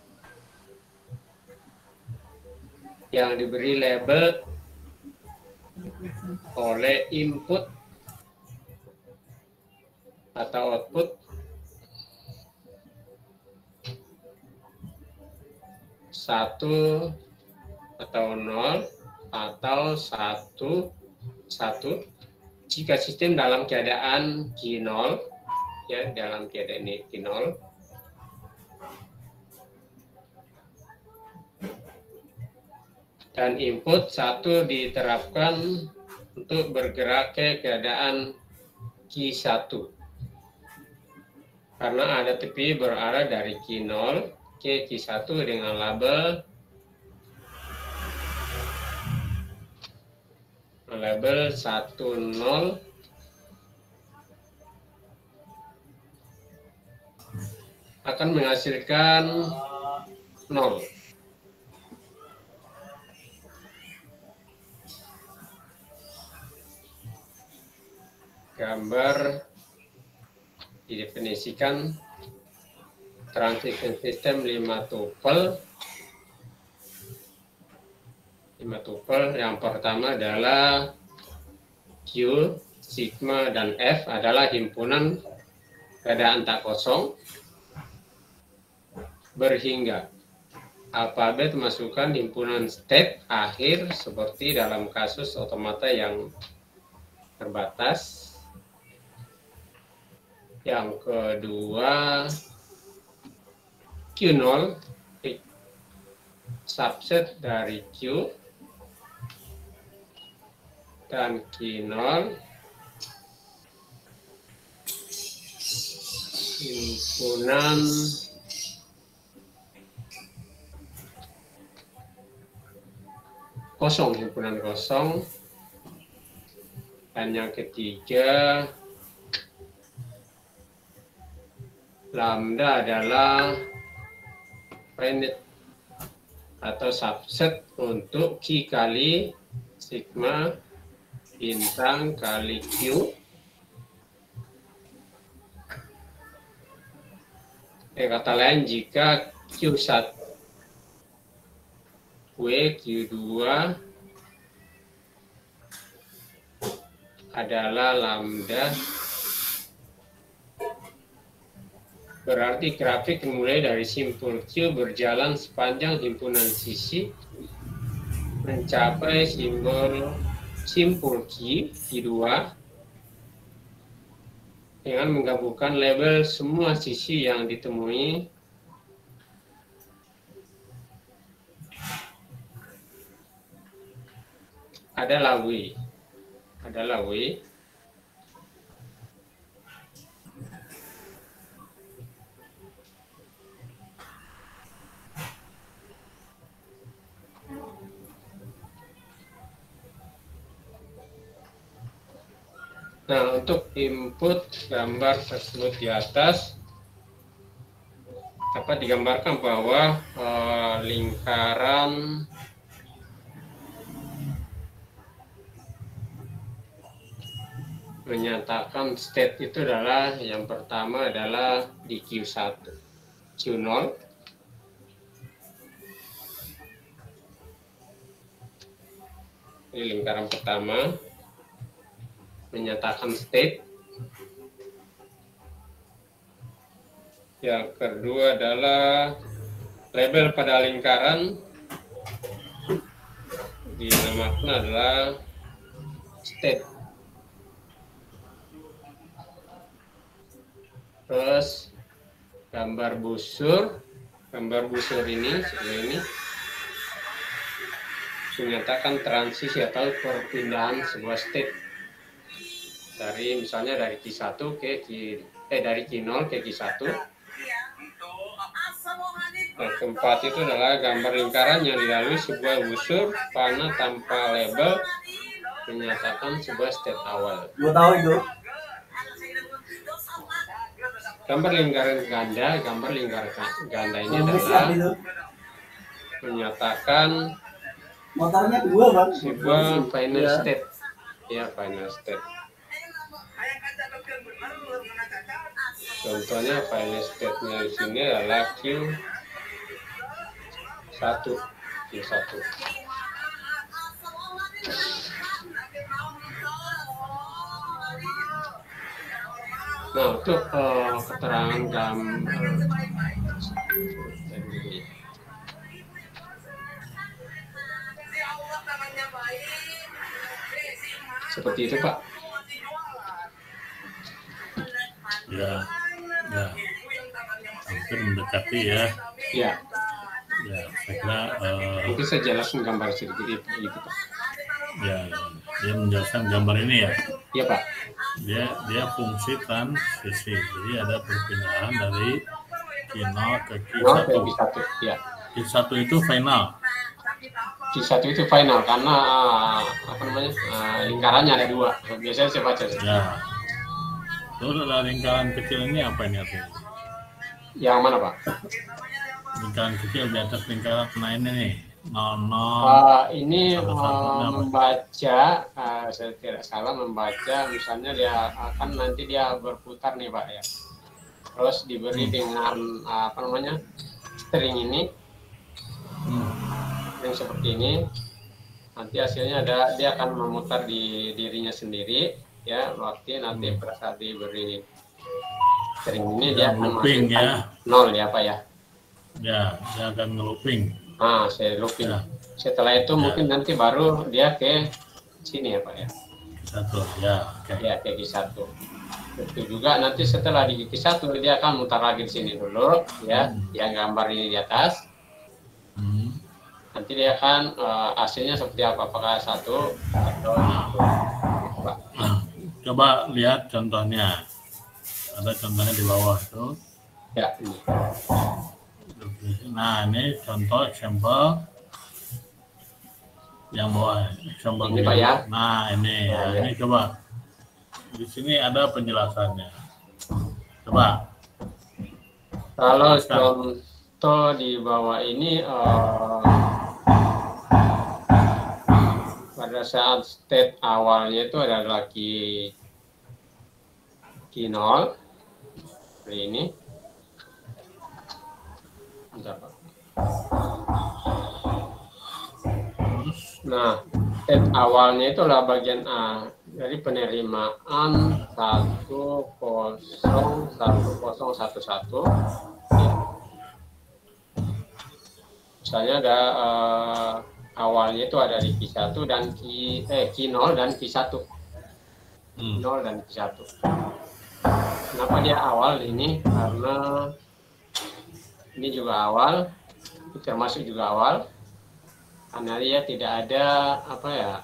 yang diberi label oleh input atau output satu atau 0 atau 1 jika sistem dalam keadaan Q0, ya, dalam keadaan ini Q0, dan input 1 diterapkan untuk bergerak ke keadaan Q1 karena ada tepi berarah dari Q0 ke Q1 dengan label 10 akan menghasilkan 0. Gambar didefinisikan transition system 5 tuple. 5 tuple yang pertama adalah Q, sigma, dan F adalah himpunan keadaan tak kosong berhingga. Alfabet masukkan himpunan state akhir seperti dalam kasus otomata yang terbatas. Yang kedua Q0 subset dari Q dan Q0 himpunan kosong. Dan yang ketiga, lambda adalah finite atau subset untuk Q kali sigma bintang kali Q. Kata lain, jika Q1 Q2 adalah lambda, berarti grafik dimulai dari simpul Q berjalan sepanjang himpunan sisi mencapai simpul Q2 dengan menggabungkan label semua sisi yang ditemui adalah W. Nah, untuk input gambar tersebut di atas dapat digambarkan bahwa lingkaran menyatakan state itu adalah yang pertama adalah di Q1, Q0. Ini lingkaran pertama menyatakan state. Yang kedua adalah label pada lingkaran dinamakan adalah state. Terus gambar busur ini seperti ini menyatakan transisi atau perpindahan sebuah state dari misalnya dari Q1 dari Q0 ke Q1. Nah, keempat itu adalah gambar lingkaran yang dilalui sebuah busur panah tanpa label menyatakan sebuah state awal. Gua tahu itu. Gambar lingkaran ganda ini adalah menyatakan motornya dua, Bang. sebuah final state. Ya, final state. Contohnya final state-nya di sini adalah Q1. Nah, untuk keterangan seperti itu, Pak. Ya, hampir mendekati ya. Ya, Saya kira mungkin saya jelaskan gambar sedikit itu, Pak. Ya, dia menjelaskan gambar ini ya. Iya, Pak. Dia fungsi transisi, jadi ada perpindahan dari Q0 ke Q1. Ya. Q1 itu final. Q1 itu final karena lingkarannya ada dua. Biasanya saya baca. Ya. Terus ada lingkaran kecil ini apa ini artinya? Yang mana, Pak? Lingkaran kecil di atas lingkaran lainnya nih. 00. Ini membaca, saya tidak salah membaca, misalnya dia akan nanti dia berputar nih, Pak ya. Terus diberi dengan string ini, yang seperti ini. Nanti hasilnya dia akan memutar di dirinya sendiri, ya. Waktu nanti pada saat diberi string ini dia akan looping ya. 0 ya, Pak ya. Ya, dia akan nge-looping. Saya looping. Ya. Setelah itu mungkin nanti baru dia ke sini ya, Pak ya. Satu, ya. Okay. Ya, ke Q1. Itu juga nanti setelah di Q1 dia akan mutar lagi di sini dulu, ya, yang gambar ini di atas. Nanti dia akan hasilnya seperti apa? Apakah 1 atau 2? Coba lihat contohnya. Ada contohnya di bawah itu. Ya, ini. Nah, ini contoh sampel yang bawah. Sampel Ini, Pak, ya. Nah, ini ya. Ya. Ini coba. Di sini ada penjelasannya. Coba. Kalau contoh di bawah ini pada saat state awalnya itu adalah Q0 seperti ini. Bentar, Pak. Nah, state awalnya itu adalah bagian A dari penerimaan 101011. Ya. Misalnya ada awalnya itu ada di Q1 dan Q0 dan Q1. Q0 dan Q1. Kenapa dia awal ini? Karena ini juga awal, termasuk juga awal. Karena dia tidak ada apa ya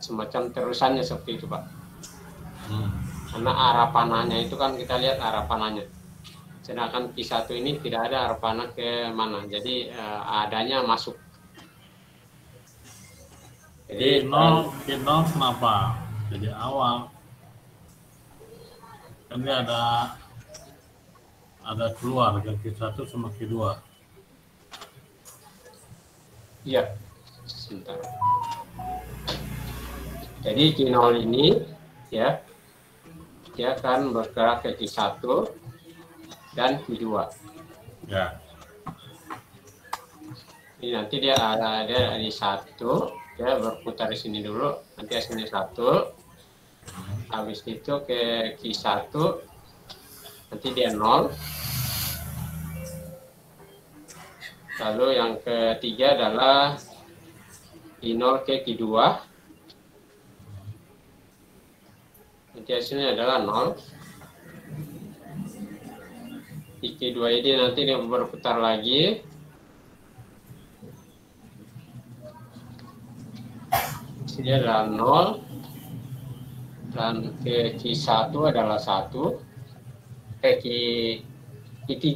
semacam terusannya seperti itu, Pak. Karena arah panahnya itu kan kita lihat arah panahnya. Sedangkan Q1 ini tidak ada arah panah ke mana. Jadi adanya masuk. Jadi Q0 kenapa? Jadi awal. Ini ada keluar ke Q1 sama Q2. Iya. Sebentar. Jadi Q0 ini ya dia akan bergerak ke Q1 dan Q2. Ya. Ini nanti dia ada di 1, dia berputar di sini dulu, nanti hasilnya 1. Habis itu ke Q1, nanti dia 0. Lalu yang ketiga adalah Q0 ke Q2. Nanti hasilnya adalah 0. Di Q2 ini nanti dia berputar lagi. Hasilnya adalah 0. Dan ke Q1 adalah 1. Q3.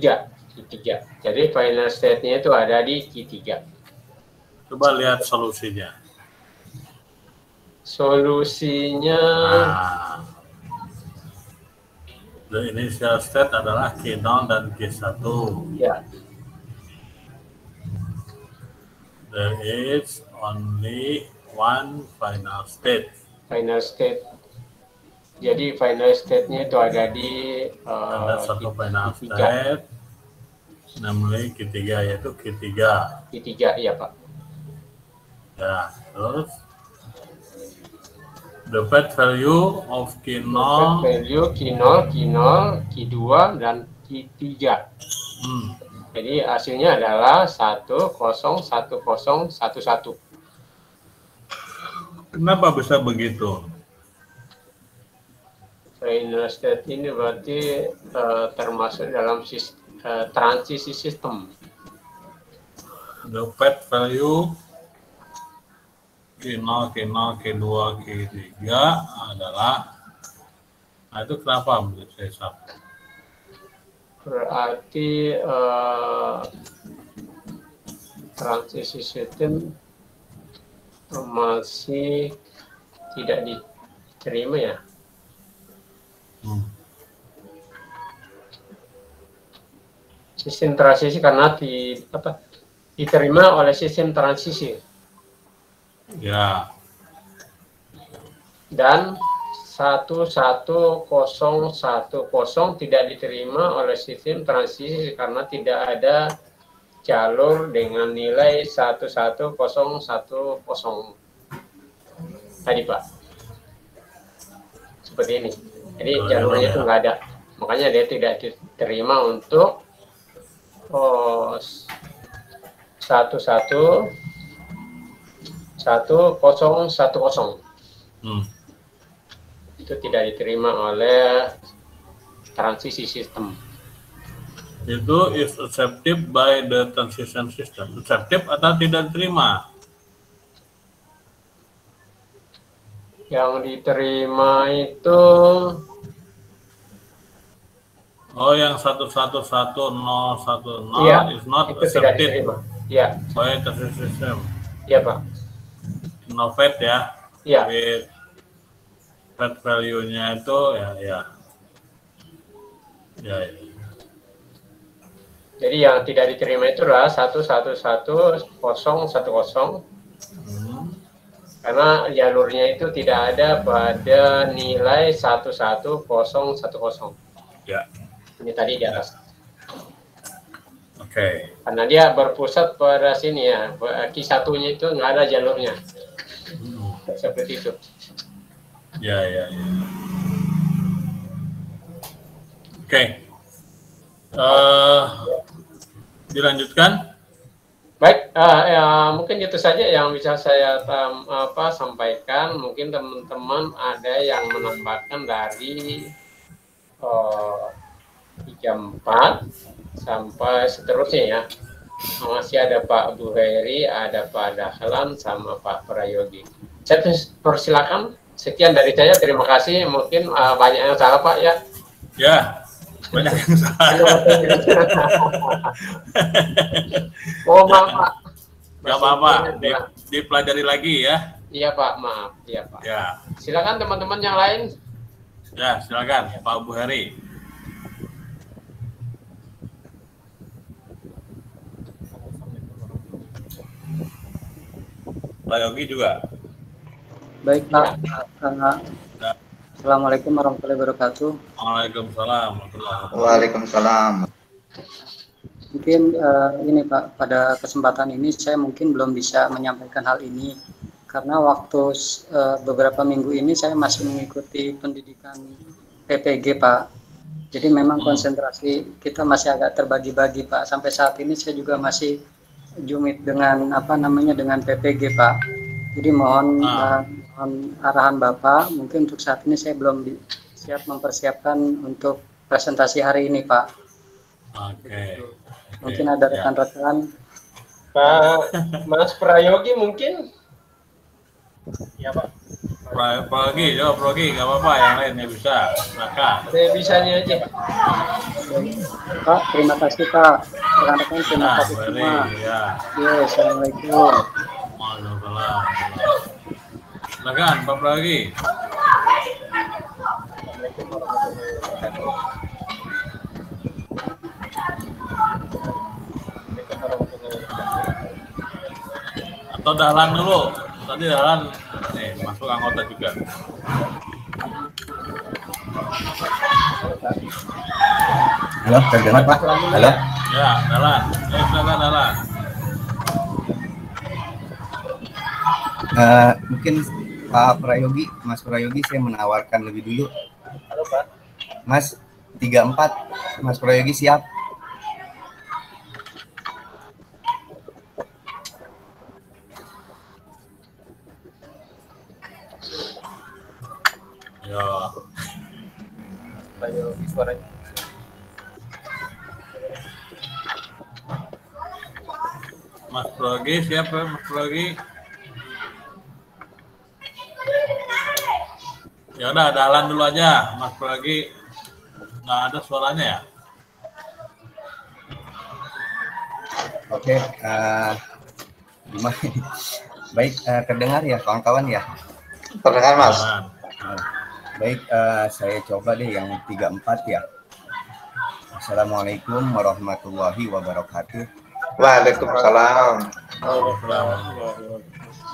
Jadi final state-nya itu ada di Q3. Coba lihat solusinya. Solusinya the initial state adalah Q0 dan Q1. ya. There is only one final state. Final state. Jadi final state-nya itu ada di Ada satu final Q3. state, namanya Q3, yaitu Q3. Q3, iya Pak. Ya, terus the path value of Q0, Value Q0, Q2, dan Q3. Jadi hasilnya adalah 101011. Kenapa bisa begitu? Final state ini berarti termasuk dalam transisi sistem. The path value Q0, Q2, Q3 adalah, nah itu kenapa menurut saya sama? Berarti transisi sistem masih tidak diterima ya. Sistem transisi karena diterima oleh sistem transisi. Ya. Dan 11010 tidak diterima oleh sistem transisi karena tidak ada jalur dengan nilai 11010 tadi Pak. Seperti ini. Jadi jalurnya itu nggak ada. Makanya dia tidak diterima untuk 11010. Itu tidak diterima oleh transisi sistem. Itu is accepted by the transition system. Accepted atau tidak diterima? Yang diterima itu Oh, yang 111010 Iya, is not itu tidak accepted diterima. Iya, by the system. iya Pak. Innovate ya. Iya. With Fed value-nya itu ya. Jadi yang tidak diterima itu adalah 111010 karena jalurnya itu tidak ada pada nilai 11010. Ya. Ini tadi di atas. Oke. Karena dia berpusat pada sini ya, Q1-nya itu nggak ada jalurnya. Seperti itu. Ya. Oke. Dilanjutkan. Baik, mungkin itu saja yang bisa saya sampaikan. Mungkin teman-teman ada yang menambahkan dari 34 sampai seterusnya ya. Masih ada Pak Bu Heri, ada Pak Dahlan, sama Pak Prayogi. Saya persilakan. Sekian dari saya. Terima kasih. Mungkin banyak yang salah Pak ya. Ya. Banyak yang salah. Oh maaf Pak. Gak apa-apa, dipelajari lagi ya. Iya Pak, maaf. Iya Pak. Ya. Silakan teman-teman yang lain. Ya, silakan Pak Bu Heri. Pak Yogi juga. Baik Pak. Assalamualaikum warahmatullahi wabarakatuh. Waalaikumsalam. Waalaikumsalam. Mungkin ini Pak, pada kesempatan ini saya mungkin belum bisa menyampaikan hal ini karena waktu beberapa minggu ini saya masih mengikuti pendidikan PPG Pak. Jadi memang konsentrasi kita masih agak terbagi-bagi Pak. Sampai saat ini saya juga masih jumit dengan dengan PPG Pak. Jadi mohon arahan Bapak. Mungkin untuk saat ini saya belum siap mempersiapkan untuk presentasi hari ini Pak. Oke. Mungkin ada rekan-rekan. Pak Mas Prayogi mungkin? Ya Pak. Prayogi, nggak apa-apa, yang lainnya bisa. Silakan. Saya bisanya aja. Pak, terima kasih Pak. Rekan-rekan terima kasih semua. Ya. Assalamualaikum. Waalaikumsalam. Silakan Pak Prayogi. Atau Dahlan dulu. Tadi Dahlan masuk anggota juga. Halo, terdengar Pak? Halo? Ya, Dahlan. Silakan Dahlan. Mungkin Pak Prayogi, Mas Prayogi, saya menawarkan lebih dulu. Halo Pak. Mas, 34, Mas Prayogi siap? Ya. Prayogi suaranya. Mas Prayogi siap ya, Mas Prayogi? Ya udah, Dahlan dulu aja. Mas Prayogi nggak ada suaranya ya? Oke, baik, terdengar ya kawan-kawan ya? Terdengar Mas. Baik, saya coba deh yang 34 ya. Assalamualaikum warahmatullahi wabarakatuh. Waalaikumsalam.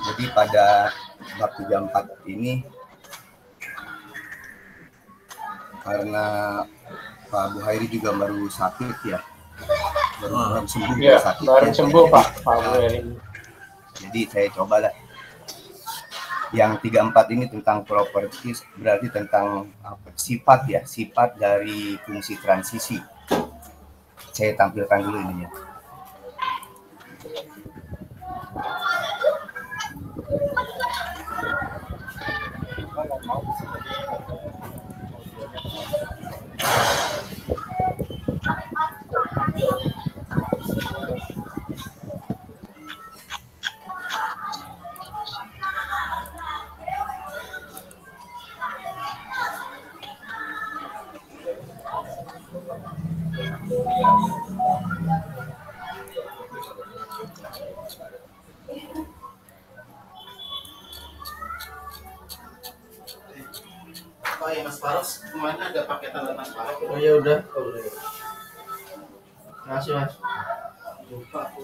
Jadi pada bab 34 ini karena Pak Bu Hairi juga baru sakit ya, baru sembuh ya, sakit. Baru sembuh Pak Bu Hairi. Jadi saya cobalah. Yang 34 ini tentang properties, berarti tentang sifat ya, sifat dari fungsi transisi. Saya tampilkan dulu ini ya. Oh ya Mas Faros, kemana ada paketan dari Mas Faros? Oh ya udah. Oh, udah. Makasih Mas. Lupa aku.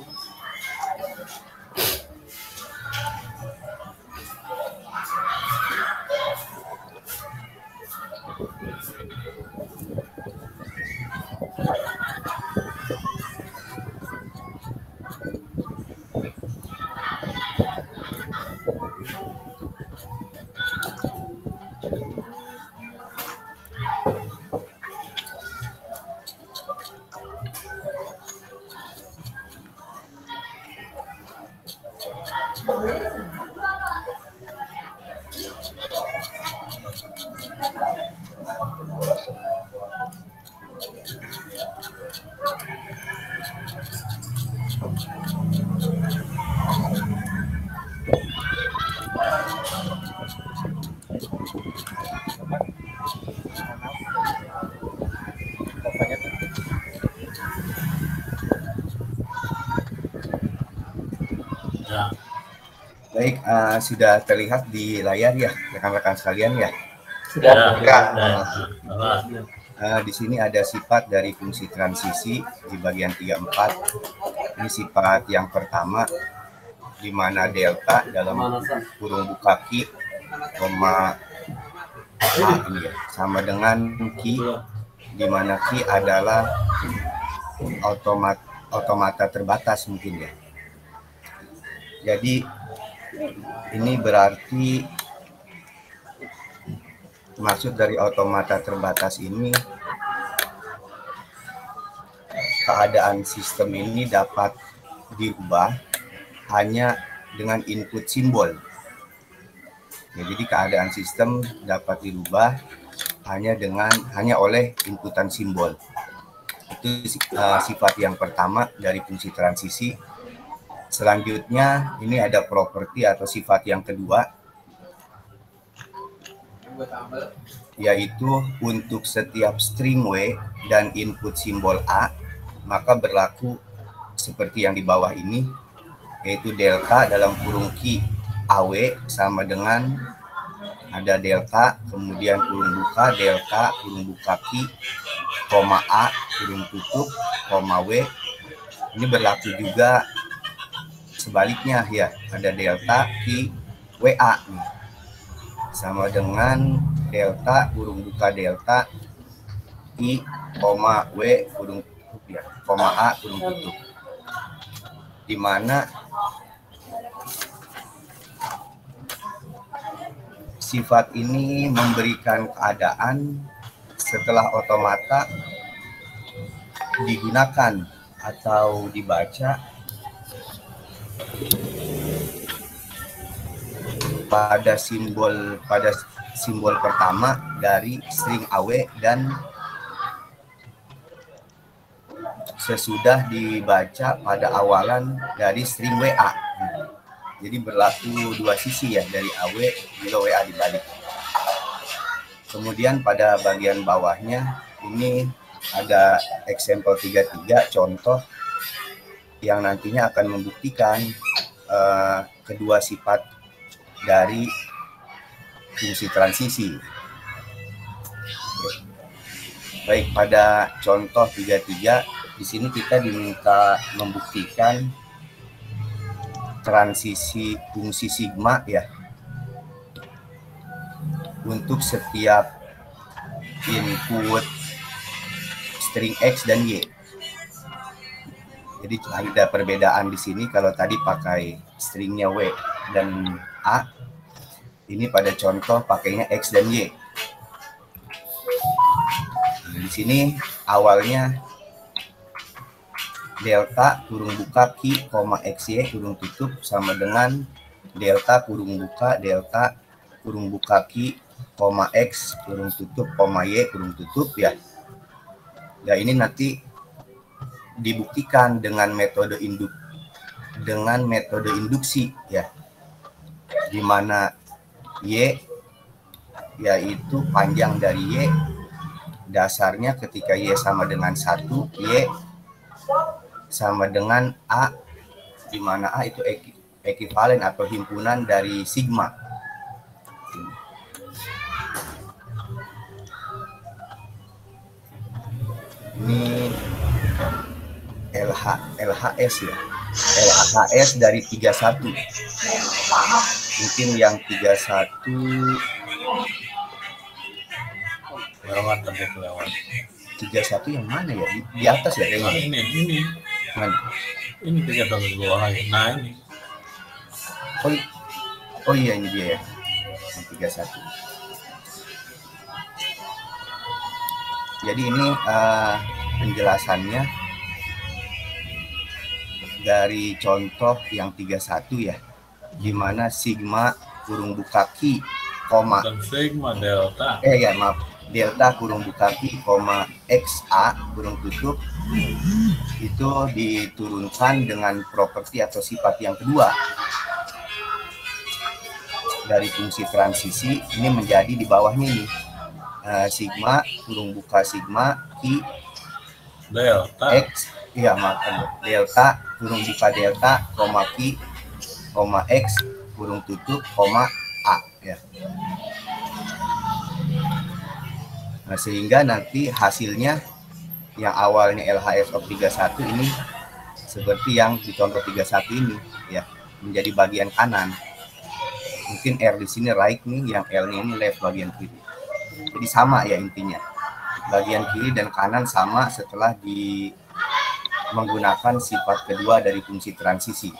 Baik, sudah terlihat di layar ya, rekan-rekan sekalian ya. Sudah. Di sini ada sifat dari fungsi transisi di bagian 34. Ini sifat yang pertama, di mana delta dalam kurung bukaki, koma A ini ya, sama dengan Q, di mana Q adalah automata terbatas mungkin ya. Jadi ini berarti maksud dari automata terbatas ini, keadaan sistem ini dapat diubah hanya dengan input simbol. Ya, jadi keadaan sistem dapat dirubah hanya oleh inputan simbol. Itu sifat yang pertama dari fungsi transisi. Selanjutnya ini ada properti atau sifat yang kedua, yaitu untuk setiap string W dan input simbol A, maka berlaku seperti yang di bawah ini, yaitu delta dalam kurung Q AW sama dengan ada delta, kemudian kurung buka, delta, kurung buka Q, koma A, kurung tutup, koma W. Ini berlaku juga sebaliknya ya, ada delta Q WA nih, sama dengan delta kurung buka delta I koma W kurung tutup ya, koma A kurung tutup, di mana sifat ini memberikan keadaan setelah otomata digunakan atau dibaca pada simbol pertama dari string AW dan sesudah dibaca pada awalan dari string WA. Jadi berlaku dua sisi ya, dari AW juga WA dibalik. Kemudian pada bagian bawahnya ini ada example 33 contoh yang nantinya akan membuktikan kedua sifat dari fungsi transisi. Baik, pada contoh 33 di sini kita diminta membuktikan transisi fungsi sigma ya untuk setiap input string X dan Y. Jadi ada perbedaan di sini, kalau tadi pakai stringnya W dan A, ini pada contoh pakainya X dan Y. Di sini awalnya delta kurung buka Q, XY kurung tutup sama dengan delta kurung buka delta kurung buka Q, X kurung tutup, Y kurung tutup ya. Ya ini nanti dibuktikan dengan metode induksi ya, di mana Y yaitu panjang dari Y dasarnya ketika Y sama dengan 1, Y sama dengan A, di mana A itu ekivalen atau himpunan dari sigma. Ini LHS ya. LHS dari 31. Mungkin yang 31 lewat tadi lewat. 31 yang mana ya? Di atas ya kayaknya. Ini. Mana? Ini 31 di bawah lagi. Nah, ini. Oh iya, ini dia ya. Yang 31. Jadi ini penjelasannya dari contoh yang 31 ya, di mana sigma kurung buka ki, koma Dan sigma delta. delta kurung buka ki, koma xa kurung tutup itu diturunkan dengan properti atau sifat yang kedua dari fungsi transisi. Ini menjadi di bawahnya ini sigma kurung buka sigma ki Delta. x, iya makan delta kurung buka delta, koma ki, koma x kurung tutup, koma a ya. Nah, sehingga nanti hasilnya yang awalnya LHS of 31 ini seperti yang di contoh 31 ini ya, menjadi bagian kanan. Mungkin R di sini right nih, yang L-nya ini left bagian kiri. Jadi sama ya intinya. Bagian kiri dan kanan sama setelah menggunakan sifat kedua dari fungsi transisi.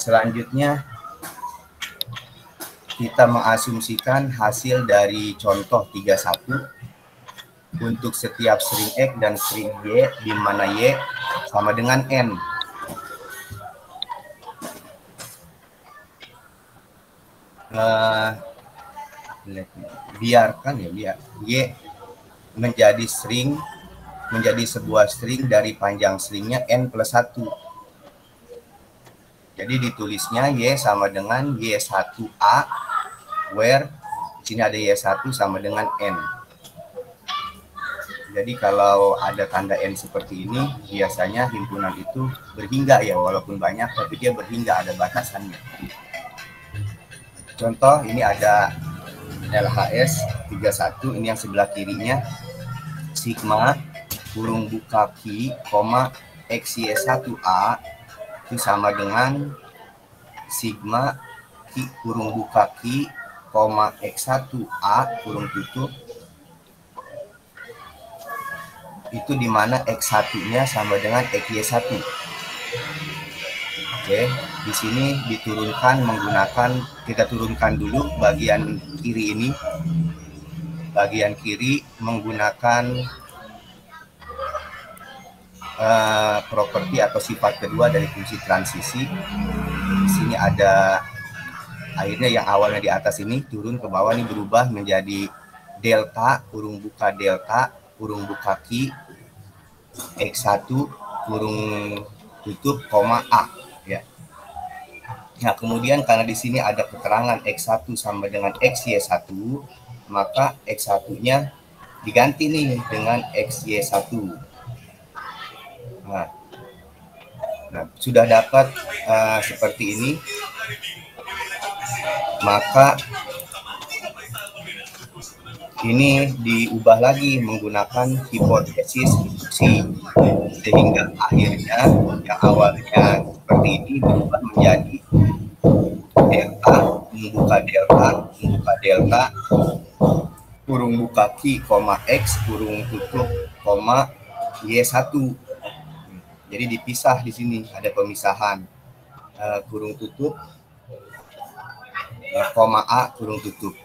Selanjutnya kita mengasumsikan hasil dari contoh 31 untuk setiap string X dan string Y, di mana Y sama dengan N. Biarkan ya, biar Y menjadi sebuah string dari panjang stringnya N plus 1. Jadi ditulisnya Y sama dengan Y1A, where sini ada Y1 sama dengan N. Jadi kalau ada tanda N seperti ini, biasanya himpunan itu berhingga ya, walaupun banyak, tapi dia berhingga, ada batasannya. Contoh, ini ada LHS 31, ini yang sebelah kirinya, sigma kurung buka ki, koma XY1A, itu sama dengan sigma ki kurung buka ki, koma X1A kurung tutup, itu di mana X1-nya sama dengan XY1. Oke, di sini diturunkan menggunakan, kita turunkan dulu bagian kiri ini. Bagian kiri menggunakan properti atau sifat kedua dari fungsi transisi. Di sini ada akhirnya yang awalnya di atas ini turun ke bawah, ini berubah menjadi delta kurung buka delta kurung buka ki X1 kurung tutup, koma A ya. Nah, kemudian karena di sini ada keterangan X1 sama dengan XY1, maka X1-nya diganti nih dengan XY1. Nah, sudah dapat seperti ini, maka ini diubah lagi menggunakan hipotesis induksi, sehingga akhirnya yang awalnya seperti ini berubah menjadi delta membuka delta kurung buka ki, koma X kurung tutup, koma Y1. Jadi dipisah di sini, ada pemisahan kurung tutup, koma A kurung tutup.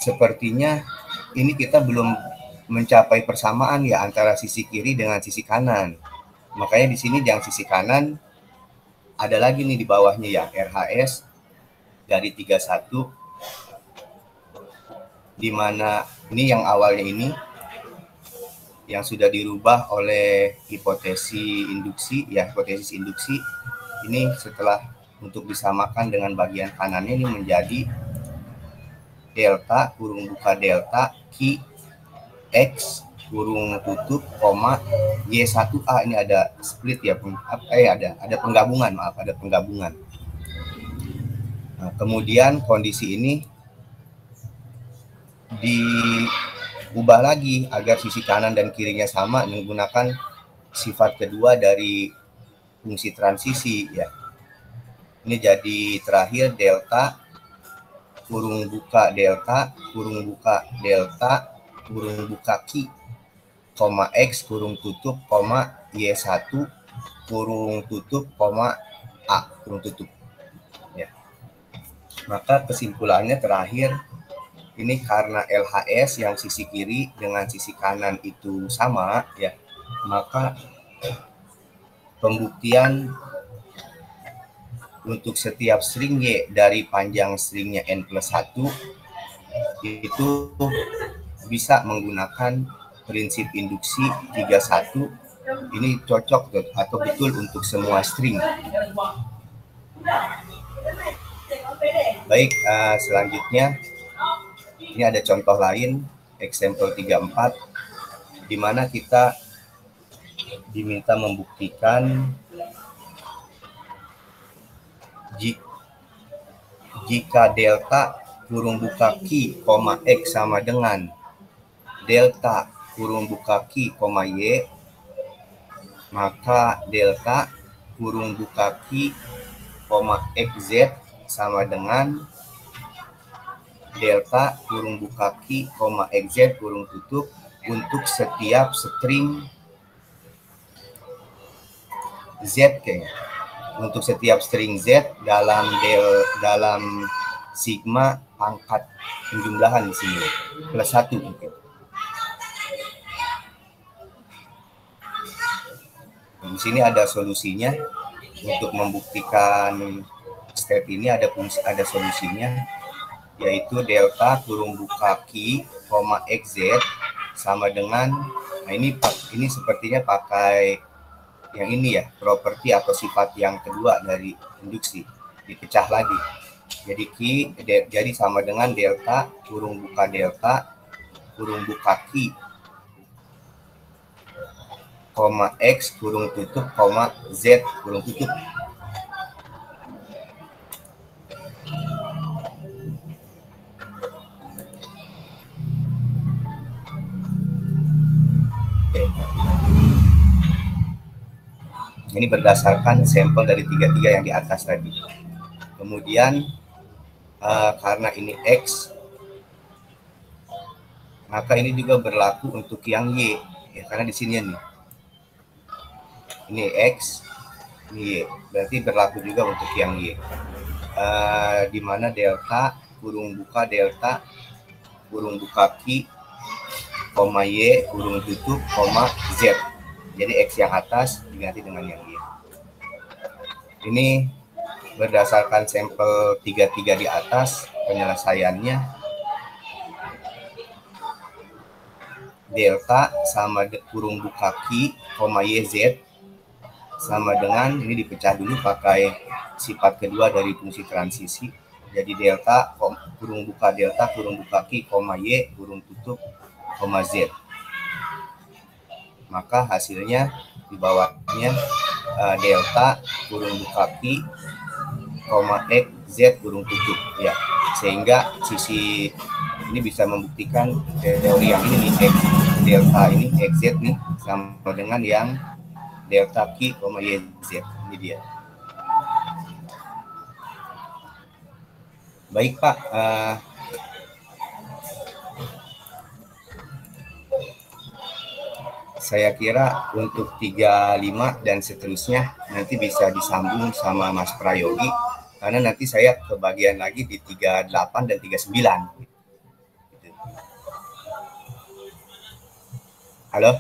Sepertinya ini kita belum mencapai persamaan ya antara sisi kiri dengan sisi kanan. Makanya di sini yang sisi kanan ada lagi nih di bawahnya ya, RHS dari 31, di mana ini yang awalnya ini yang sudah dirubah oleh hipotesis induksi ya, hipotesis induksi ini setelah untuk disamakan dengan bagian kanannya ini menjadi delta kurung buka delta Q X kurung tutup koma Y1A. Ini ada split ya, ada penggabungan, maaf, ada penggabungan. Nah, kemudian kondisi ini diubah lagi agar sisi kanan dan kirinya sama menggunakan sifat kedua dari fungsi transisi ya. Ini jadi terakhir delta kurung buka delta kurung buka delta kurung buka Q koma X kurung tutup koma Y1 kurung tutup koma A kurung tutup ya. Maka kesimpulannya terakhir ini karena LHS yang sisi kiri dengan sisi kanan itu sama ya, maka pembuktian untuk setiap string Y dari panjang stringnya N+1 itu bisa menggunakan prinsip induksi 31. Ini cocok atau betul untuk semua string. Baik, selanjutnya ini ada contoh lain, example 34, di mana kita diminta membuktikan jika delta kurung buka Q, X sama dengan delta kurung buka Q, Y, maka delta kurung buka Q, XZ sama dengan delta kurung buka Q, XZ kurung tutup untuk setiap string Z kayaknya. Untuk setiap string Z dalam sigma pangkat penjumlahan di sini +1 mungkin. Di sini ada solusinya untuk membuktikan step ini, ada solusinya, yaitu delta kurung buka Q, XZ sama dengan, nah ini sepertinya pakai yang ini ya, properti atau sifat yang kedua dari induksi, dipecah lagi. Jadi jadi sama dengan delta kurung buka delta kurung buka Q, X kurung tutup, Z kurung tutup. Ini berdasarkan sampel dari 33 yang di atas tadi. Kemudian karena ini X, maka ini juga berlaku untuk yang Y ya, karena di sini nih ini X, ini Y, berarti berlaku juga untuk yang Y, di mana delta kurung buka delta kurung buka Q, Y kurung tutup, Z. Jadi X yang atas diganti dengan yang Y. Ini berdasarkan sampel 33 di atas, penyelesaiannya delta sama kurung buka Q, YZ sama dengan, ini dipecah dulu pakai sifat kedua dari fungsi transisi. Jadi delta kurung buka Q, Y kurung tutup, Z. Maka hasilnya di bawahnya delta kurung buka Q, X, Z kurung tutup ya, sehingga sisi ini bisa membuktikan teori yang ini nih, X delta ini XZ nih sama dengan yang delta Q, YZ. Ini dia. Baik Pak, saya kira untuk 35 dan seterusnya nanti bisa disambung sama Mas Prayogi, karena nanti saya kebagian lagi di 38 dan 39. Halo?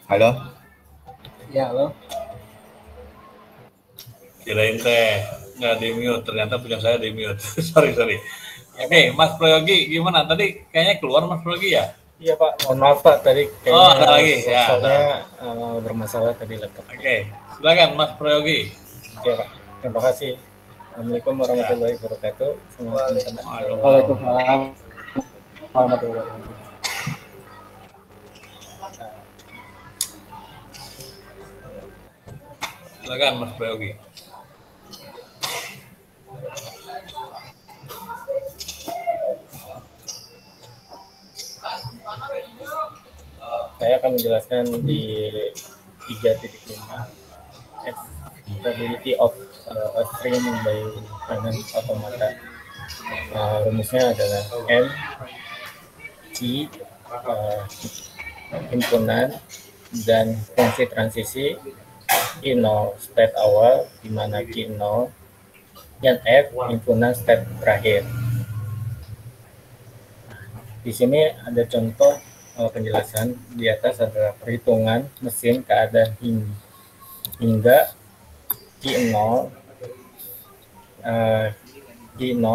Halo? Ya, halo. Kirain teh nggak di mute, ternyata punya saya di mute. sorry. Oke, Mas Prayogi gimana? Tadi kayaknya keluar Mas Prayogi ya? Iya Pak, mohon maaf Pak tadi kayaknya Oh, ada lagi. Ya, soalnya bermasalah tadi laptop. Oke, silakan Mas Prayogi. Iya Pak, terima kasih. Assalamualaikum warahmatullahi wabarakatuh. Waalaikumsalam. Waalaikumsalam warahmatullahi wabarakatuh. Silakan Mas Prayogi. Saya akan menjelaskan di 3.5 stability of a streaming by finance automata. Rumusnya adalah M Q himpunan dan fungsi transisi Q0 step awal di mana Q0 dan F himpunan step terakhir. Di sini ada contoh penjelasan. Di atas adalah perhitungan mesin keadaan hingga Q0, Q0,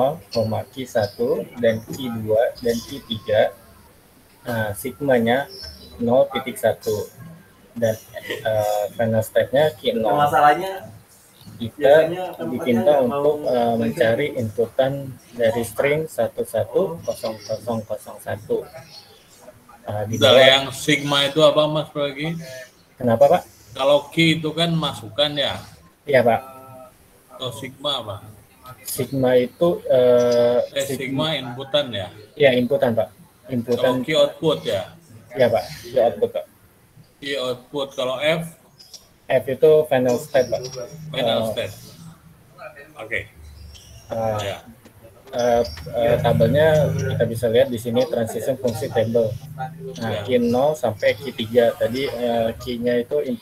Q1 dan Q2 dan Q3. Sigmanya 0,1 dan final step-nya Q0. Masalahnya kita diminta untuk mencari inputan dari string 110001. Di Dari bawah, yang sigma itu apa Mas Prayogi? kenapa Pak? Kalau Q itu kan masukan ya. Iya Pak. Kalau sigma apa? Sigma itu Sigma inputan ya. ya inputan Pak. Kalau Inputan Q output ya. ya Pak. Itu output Pak. Q output. Kalau F F itu final step Pak. final step. Oke. Ya. Tabelnya kita bisa lihat di sini transition fungsi table. Nah, Q0 sampai Q3 tadi Q-nya itu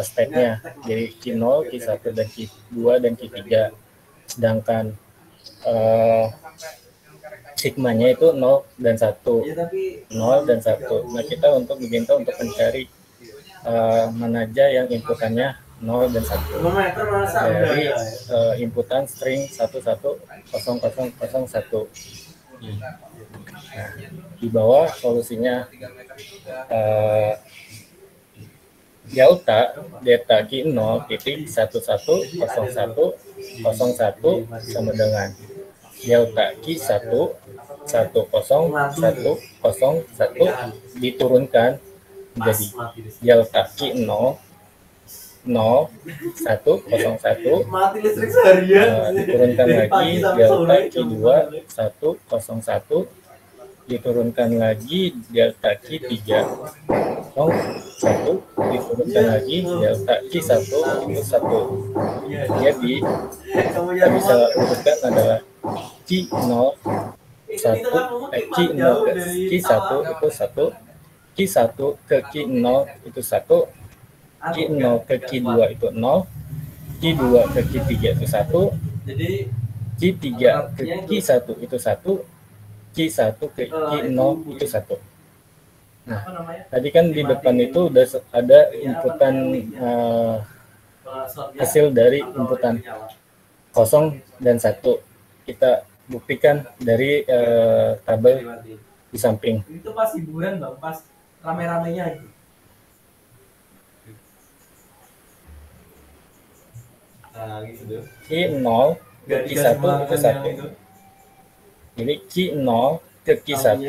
step-nya. Jadi Q0, Q1 dan Q2 dan Q3. Sedangkan sigmanya itu 0 dan 1. 0 dan 1. Nah, kita diminta untuk mencari mana aja yang inputannya 0 dan 1 dari inputan string 110001. Nah, di bawah solusinya delta Q0 titik 110101 sama dengan delta Q1 10101 diturunkan menjadi delta Q0 0101 diturunkan lagi delta Q2 101 diturunkan lagi delta Q3 01 diturunkan lagi delta Q1 itu 1. Jadi kita bisa urutkan adalah Q0 Q0 ke Q1 itu 1, Q1 ke Q0 itu 1, Q0 ke Q2 itu 0, Q2 ke Q3 itu 1, Q3 ke Q1 itu 1, Q1 ke Q0 itu 1. Nah, tadi kan di depan itu udah ada inputan hasil dari inputan 0 dan 1. Kita buktikan dari tabel di samping. Itu pas hiburan Bang, pas rame-ramenya itu. Q0 ke Q1 itu 1. Jadi Q0 ke Q1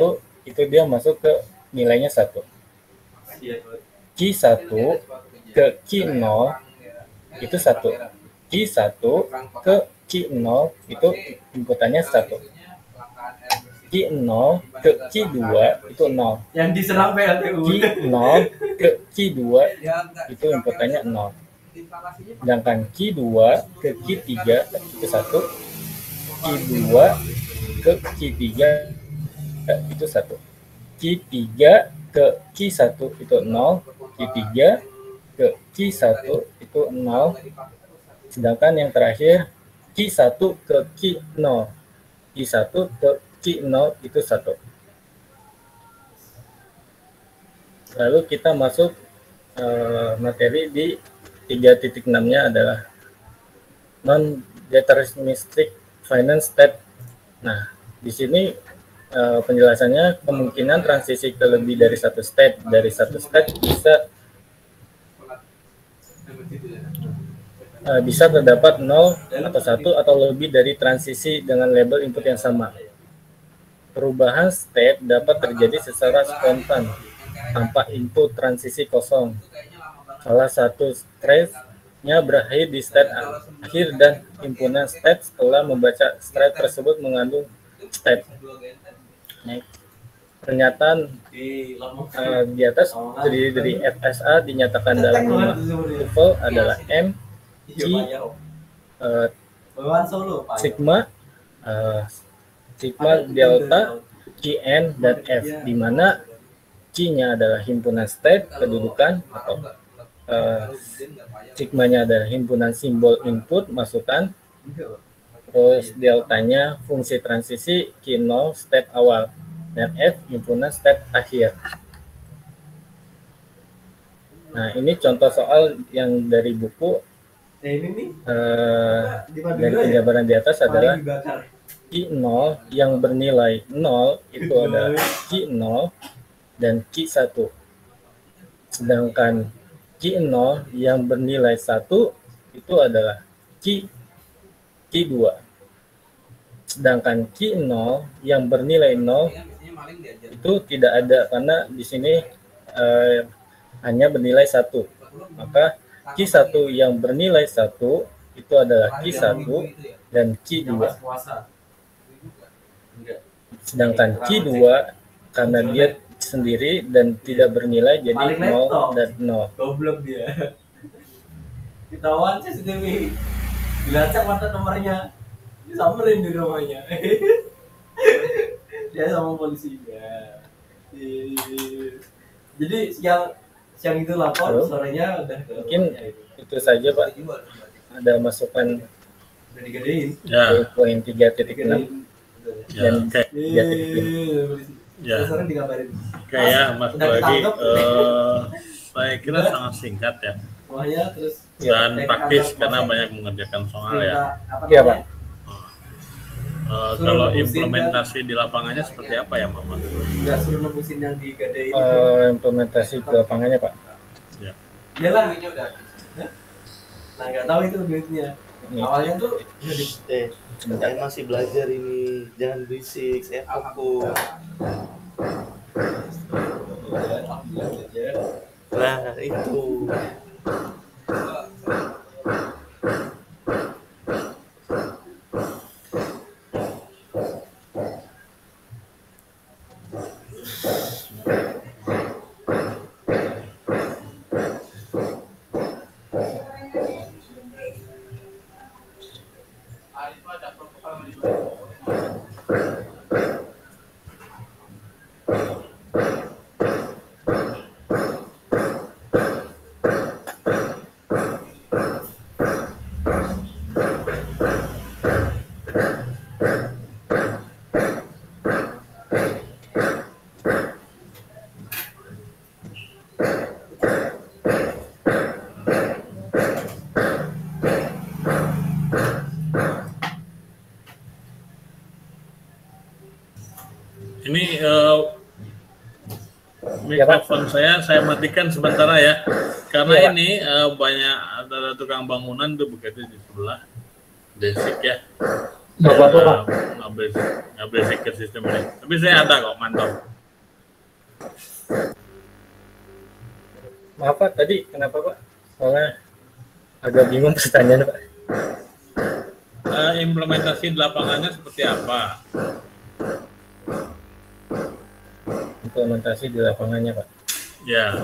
itu dia masuk ke nilainya 1. Q1 ke Q0 itu 1. Q1 ke Q0 itu inputannya 1. Q0 ke Q2 itu 0. Yang diserang PLTU. Q0 ke Q2 itu inputannya 0. Sedangkan Q2 ke Q3 itu 1. Q2 ke Q3 itu 1. Q3 ke Q1 itu 0. Q3 ke Q1 itu 0. Sedangkan yang terakhir Q1 ke Q0. Q1 ke Q0 itu 1. Lalu kita masuk materi di 3.6-nya adalah non-deterministic finance step Nah, di sini penjelasannya kemungkinan transisi ke lebih dari satu state. Dari satu state bisa terdapat 0 atau 1 atau lebih dari transisi dengan label input yang sama. Perubahan state dapat terjadi secara spontan tanpa input transisi kosong. Salah satu state-nya berakhir di state akhir dan himpunan state setelah membaca state tersebut mengandung state. Pernyataan di atas terdiri dari FSA dinyatakan dalam 5 tuple adalah M, Q, sigma, sigma delta, Qn, dan F, di mana Q-nya adalah himpunan state kedudukan atau sigmanya adalah himpunan simbol input masukan, terus deltanya fungsi transisi, Q0 state awal, dan F himpunan state akhir. Nah, ini contoh soal yang dari buku. Dan penjabaran di atas adalah Q0 yang bernilai 0 itu adalah Q0 dan Q1. Sedangkan Q0 yang bernilai 1 itu adalah Q2. Sedangkan Q0 yang bernilai 0 itu tidak ada karena di sini hanya bernilai 1. Maka Q1 yang bernilai 1 itu adalah Q1 dan Q2. Sedangkan Q2 karena dia sendiri dan tidak bernilai jadi 0 dan 0. Goblok dia. Ketahuan CCTV. Dilacak mata nomornya. Disamperin di rumahnya. Dia sama polisinya. Jadi siang itu lapor, sorenya udah ke mungkin itu saja Pak. Ada masukan udah digedein. Ya. Poin 3.6 dan 3.5. Ya. Sore dikabarin. Kayak Mas lagi saya kira sangat singkat ya. Semuanya terus Dan praktis karena banyak mengerjakan soal ya. Iya Pak. Kalau implementasi di lapangannya seperti apa ya Mama? Enggak suruh nebusin yang digadein. Implementasi di lapangannya Pak. Ya. Iyalah duitnya udah. Nah nggak tahu itu duitnya. Awalnya tuh Saya masih belajar ini, jangan berisik, saya fokus. Nah itu. Ini mikrofon saya matikan sementara ya, karena ini banyak ada tukang bangunan tuh begitu di sebelah, basic ya, nggak basic ke sistem ini. Tapi saya ada kok mantap. Maaf Pak, tadi kenapa Pak? Soalnya agak bingung pertanyaannya Pak. Implementasi di lapangannya seperti apa? Implementasi di lapangannya Pak. Ya.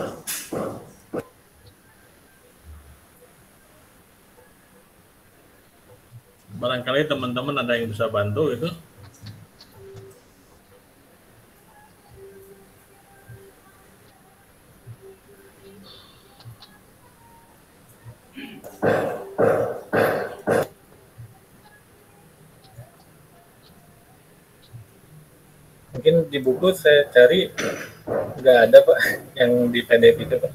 Barangkali teman-teman ada yang bisa bantu itu. Mungkin di buku saya cari nggak ada Pak yang di PDF itu Pak.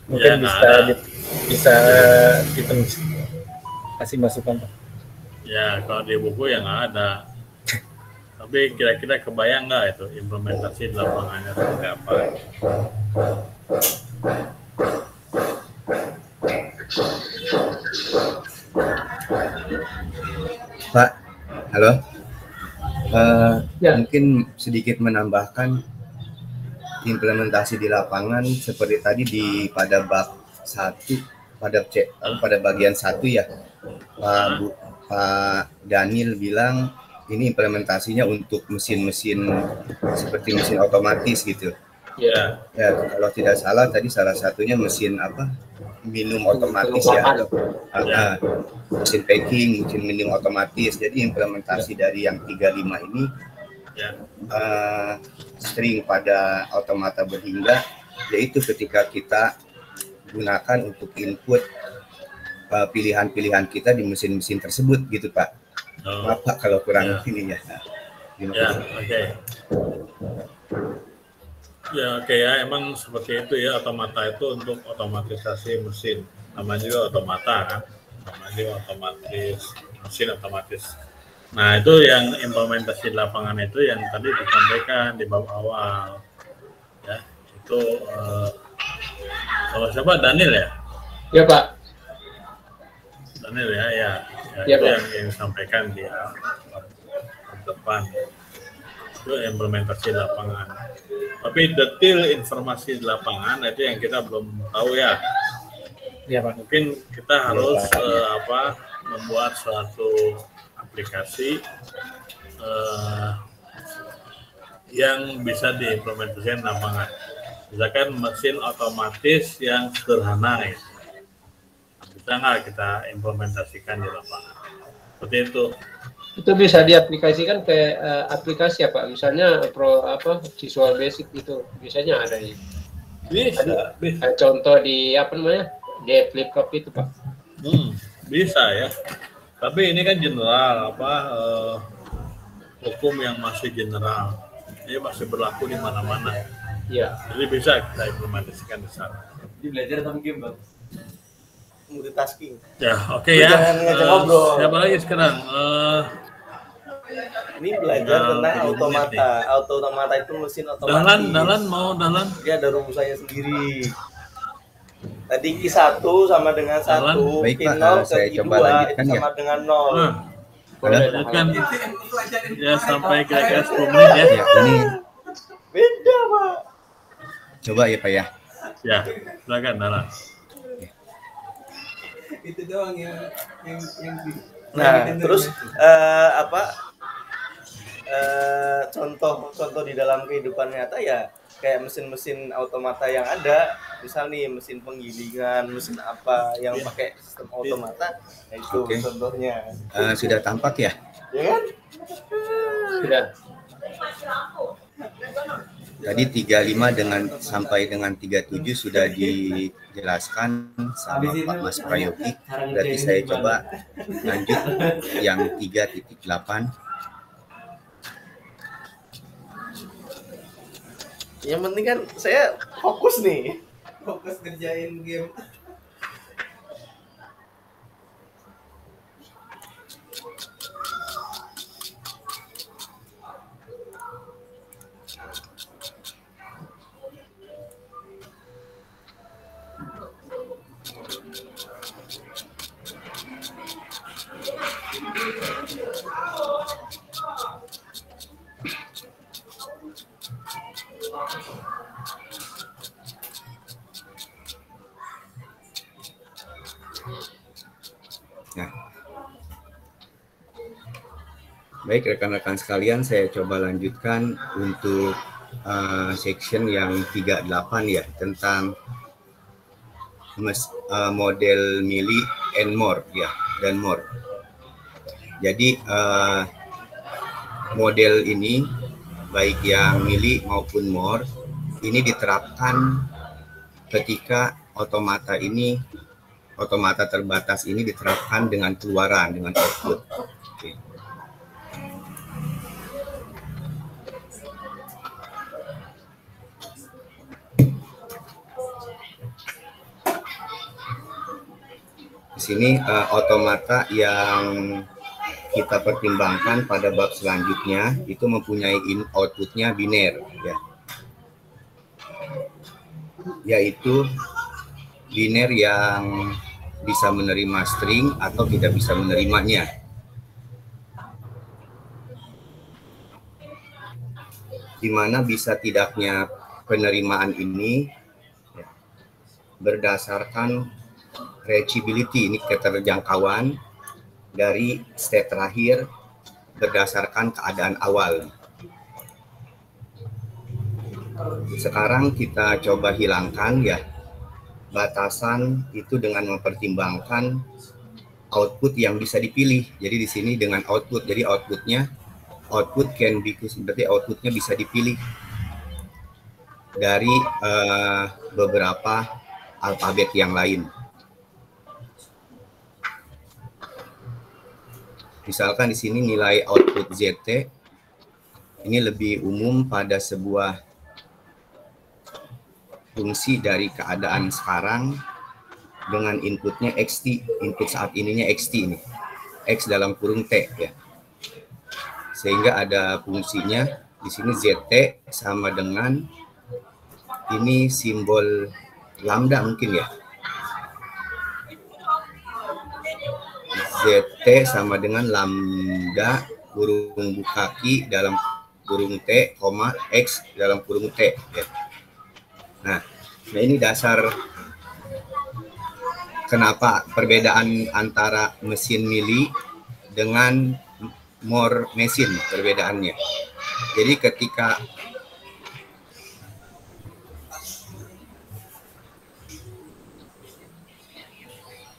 Mungkin ya, bisa kita kasih masukan Pak. Ya kalau di buku ya nggak ada. Tapi kira-kira kebayang nggak itu implementasi di lapangannya seperti apa? Pak, halo. Mungkin sedikit menambahkan implementasi di lapangan seperti tadi pada bab 1, pada bagian 1 ya, Pak Daniel bilang ini implementasinya untuk mesin-mesin seperti mesin otomatis gitu. Ya, kalau tidak salah tadi salah satunya mesin minum otomatis ya. Mesin packing, mesin minum otomatis. Jadi implementasi dari yang 35 ini sering pada otomata berhingga, yaitu ketika kita gunakan untuk input pilihan-pilihan kita di mesin-mesin tersebut gitu Pak. Maaf Pak kalau kurang ini ya. Oke ya, emang seperti itu ya, otomata itu untuk otomatisasi mesin. Namanya juga otomata kan, namanya juga otomatis, mesin otomatis. Nah itu yang implementasi di lapangan itu yang tadi disampaikan di bab awal. Ya, itu kalau siapa? Daniel ya? Ya Pak. Daniel ya Ya, itu Pak. yang disampaikan di depan. Itu implementasi di lapangan. Tapi detail informasi di lapangan itu yang kita belum tahu ya. Ya Pak. Mungkin kita harus membuat suatu aplikasi yang bisa diimplementasikan di lapangan. Misalkan mesin otomatis yang sederhana ya. Bisa nggak kita implementasikan di lapangan? Seperti itu. Itu bisa diaplikasikan ke aplikasi apa? Misalnya Visual Basic itu biasanya ada ya. Bisa. Contoh di di laptop itu Pak. Bisa ya. Tapi ini kan general hukum yang masih general. Ini masih berlaku di mana-mana. Iya. Jadi bisa kita implementasikan di sana. Jadi belajar tentang game Bang. Multitasking. Ya, oke ya. Jangan ngajak ngobrol. Siapa lagi sekarang? Ini belajar tentang automata itu mesin otomatis. Dalan mau Dalan? Dia ada rumusannya sendiri. Tadi Q1 sama dengan 1, Baik, Pak, Q0 ke saya Q2 coba lanjutkan itu sama ya. dengan 0. Boleh lanjutkan ya sampai kira-kira 10 menit ya. Ya, ini Beda Pak. coba ya Pak ya. Ya, silakan Dalan. Itu doang yang Nah, terus contoh di dalam kehidupan nyata ya kayak mesin-mesin otomata yang ada, misal nih mesin penggilingan, mesin apa yang pakai sistem otomata, nah itu Oke. contohnya. Sudah tampak ya? Ya kan? Sudah. Tadi 35 sampai dengan 37 sudah dijelaskan sama Pak Mas Prayogi. Berarti saya coba lanjut yang 3.8. Yang penting kan saya fokus nih. fokus ngerjain game. Nah, baik rekan-rekan sekalian, saya coba lanjutkan untuk section yang 38 ya, tentang model Mili and more ya, dan more. Jadi model ini baik yang Mili maupun more ini diterapkan ketika otomata terbatas ini diterapkan dengan keluaran, dengan output. Oke. Di sini otomata yang kita pertimbangkan pada bab selanjutnya itu mempunyai outputnya biner ya, yaitu biner yang bisa menerima string atau tidak bisa menerimanya. Di mana bisa tidaknya penerimaan ini ya, berdasarkan reachability, ini keterjangkauan dari state terakhir berdasarkan keadaan awal. Sekarang kita coba hilangkan ya batasan itu dengan mempertimbangkan output yang bisa dipilih. Jadi di sini dengan output, jadi output can be, berarti outputnya bisa dipilih dari beberapa alfabet yang lain. Misalkan di sini nilai output ZT ini lebih umum pada sebuah fungsi dari keadaan sekarang dengan inputnya XT, input saat ininya XT ini, X dalam kurung T ya. Sehingga ada fungsinya di sini ZT sama dengan ini simbol lambda mungkin ya. ZT sama dengan lambda kurung bukaki dalam kurung T, X dalam kurung T ya. Nah ini dasar kenapa perbedaan antara mesin mili dengan Moore mesin perbedaannya. Jadi ketika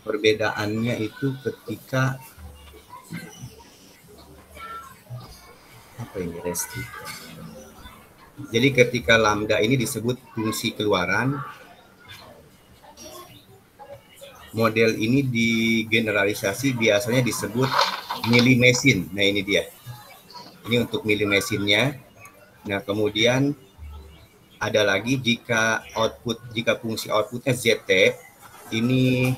perbedaannya itu ketika apa ini resti. Jadi ketika lambda ini disebut fungsi keluaran, model ini digeneralisasi biasanya disebut mili mesin. Nah ini dia. Ini untuk mili mesinnya. Nah kemudian ada lagi jika fungsi outputnya ZT ini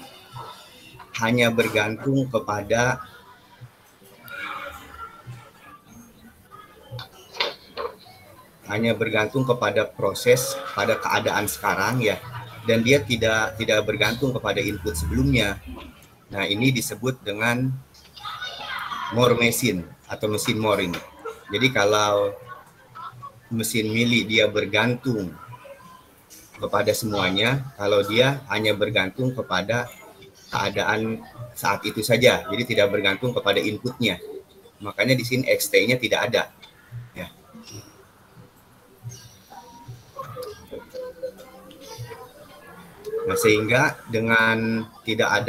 hanya bergantung kepada proses pada keadaan sekarang ya, dan dia tidak bergantung kepada input sebelumnya. Nah ini disebut dengan Moore mesin atau mesin Moore ini. Jadi kalau mesin mili dia bergantung kepada semuanya, kalau dia hanya bergantung kepada keadaan saat itu saja, jadi tidak bergantung kepada inputnya. Makanya di sini XT-nya tidak ada. Ya. Nah, sehingga dengan tidak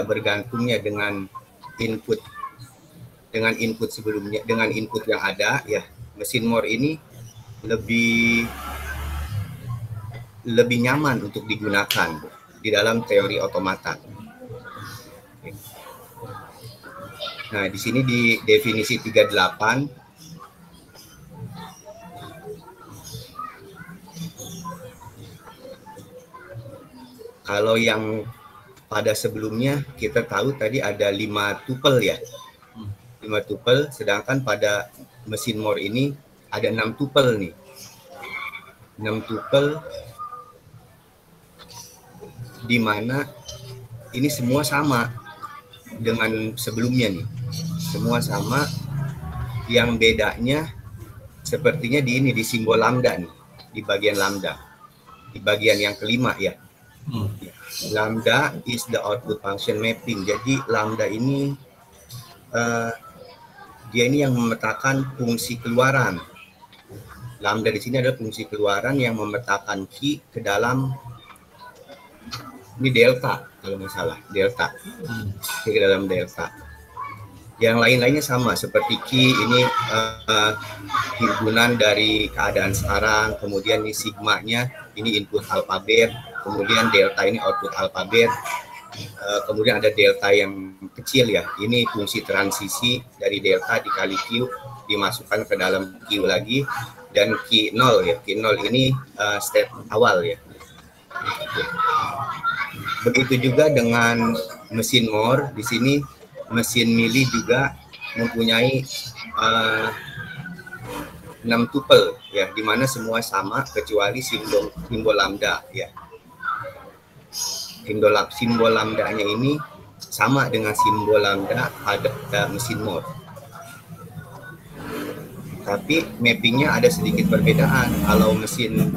bergantungnya dengan input sebelumnya, dengan input yang ada, ya mesin Moore ini lebih nyaman untuk digunakan di dalam teori otomata. Nah, di sini di definisi 38 kalau yang pada sebelumnya kita tahu tadi ada 5 tuple ya. 5 tuple, sedangkan pada mesin Moore ini ada 6 tuple nih. 6 tuple di mana ini semua sama dengan sebelumnya nih. Semua sama, yang bedanya sepertinya di simbol lambda nih, di bagian lambda, di bagian yang kelima ya. Lambda is the output function mapping. Jadi lambda ini dia ini yang memetakan fungsi keluaran. Lambda di sini adalah fungsi keluaran yang memetakan key ke dalam ini delta kalau nggak salah, delta ke dalam delta. Yang lain-lainnya sama seperti key ini himpunan dari keadaan sekarang, kemudian ini sigmanya ini input alfabet, kemudian delta ini output alfabet, kemudian ada delta yang kecil ya, ini fungsi transisi dari delta dikali Q dimasukkan ke dalam Q lagi, dan Q0 ya, Q0 ini step awal ya. Begitu juga dengan mesin Moore, di sini mesin mili juga mempunyai 6 tupel ya, di mana semua sama kecuali simbol lambda ya. Simbol lambdanya ini sama dengan simbol lambda pada mesin Moore. Tapi mappingnya ada sedikit perbedaan. Kalau mesin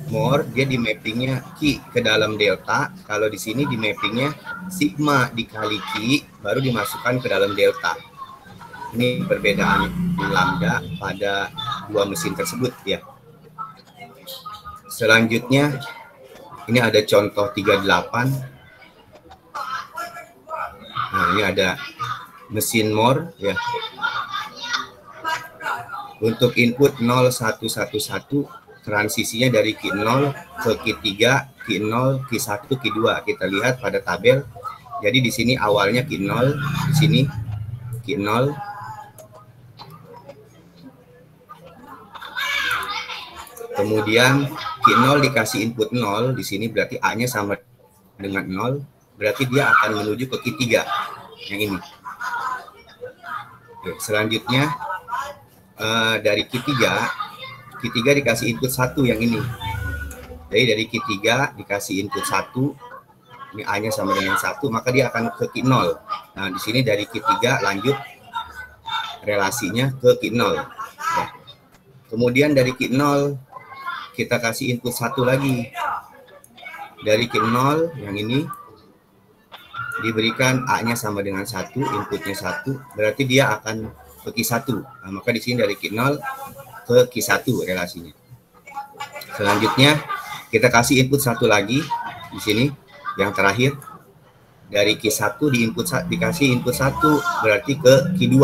Moore dia di mappingnya Q ke dalam delta, kalau di sini di mappingnya sigma dikali Q baru dimasukkan ke dalam delta. Ini perbedaan lambda pada dua mesin tersebut ya. Selanjutnya ini ada contoh 38. Nah, ini ada mesin Moore ya. Untuk input 0111 transisinya dari Q0 ke Q3, Q0, Q1, Q2. Kita lihat pada tabel. Jadi di sini awalnya Q0, di sini Q0. Kemudian Q0 dikasih input 0, di sini berarti A-nya sama dengan 0, berarti dia akan menuju ke Q3 yang ini. Oke, selanjutnya dari Q3 dikasih input 1 yang ini. Jadi dari Q3 dikasih input 1, ini A-nya sama dengan 1, maka dia akan ke Q0. Nah, di sini dari Q3 lanjut relasinya ke Q0. Ya. Kemudian dari Q0 kita kasih input 1 lagi. Dari Q0 yang ini diberikan A-nya sama dengan 1, inputnya 1, berarti dia akan ke Q1. Nah, maka di sini dari Q0 ke Q1 relasinya. Selanjutnya kita kasih input 1 lagi di sini yang terakhir. Dari Q1 dikasih input 1 berarti ke Q2.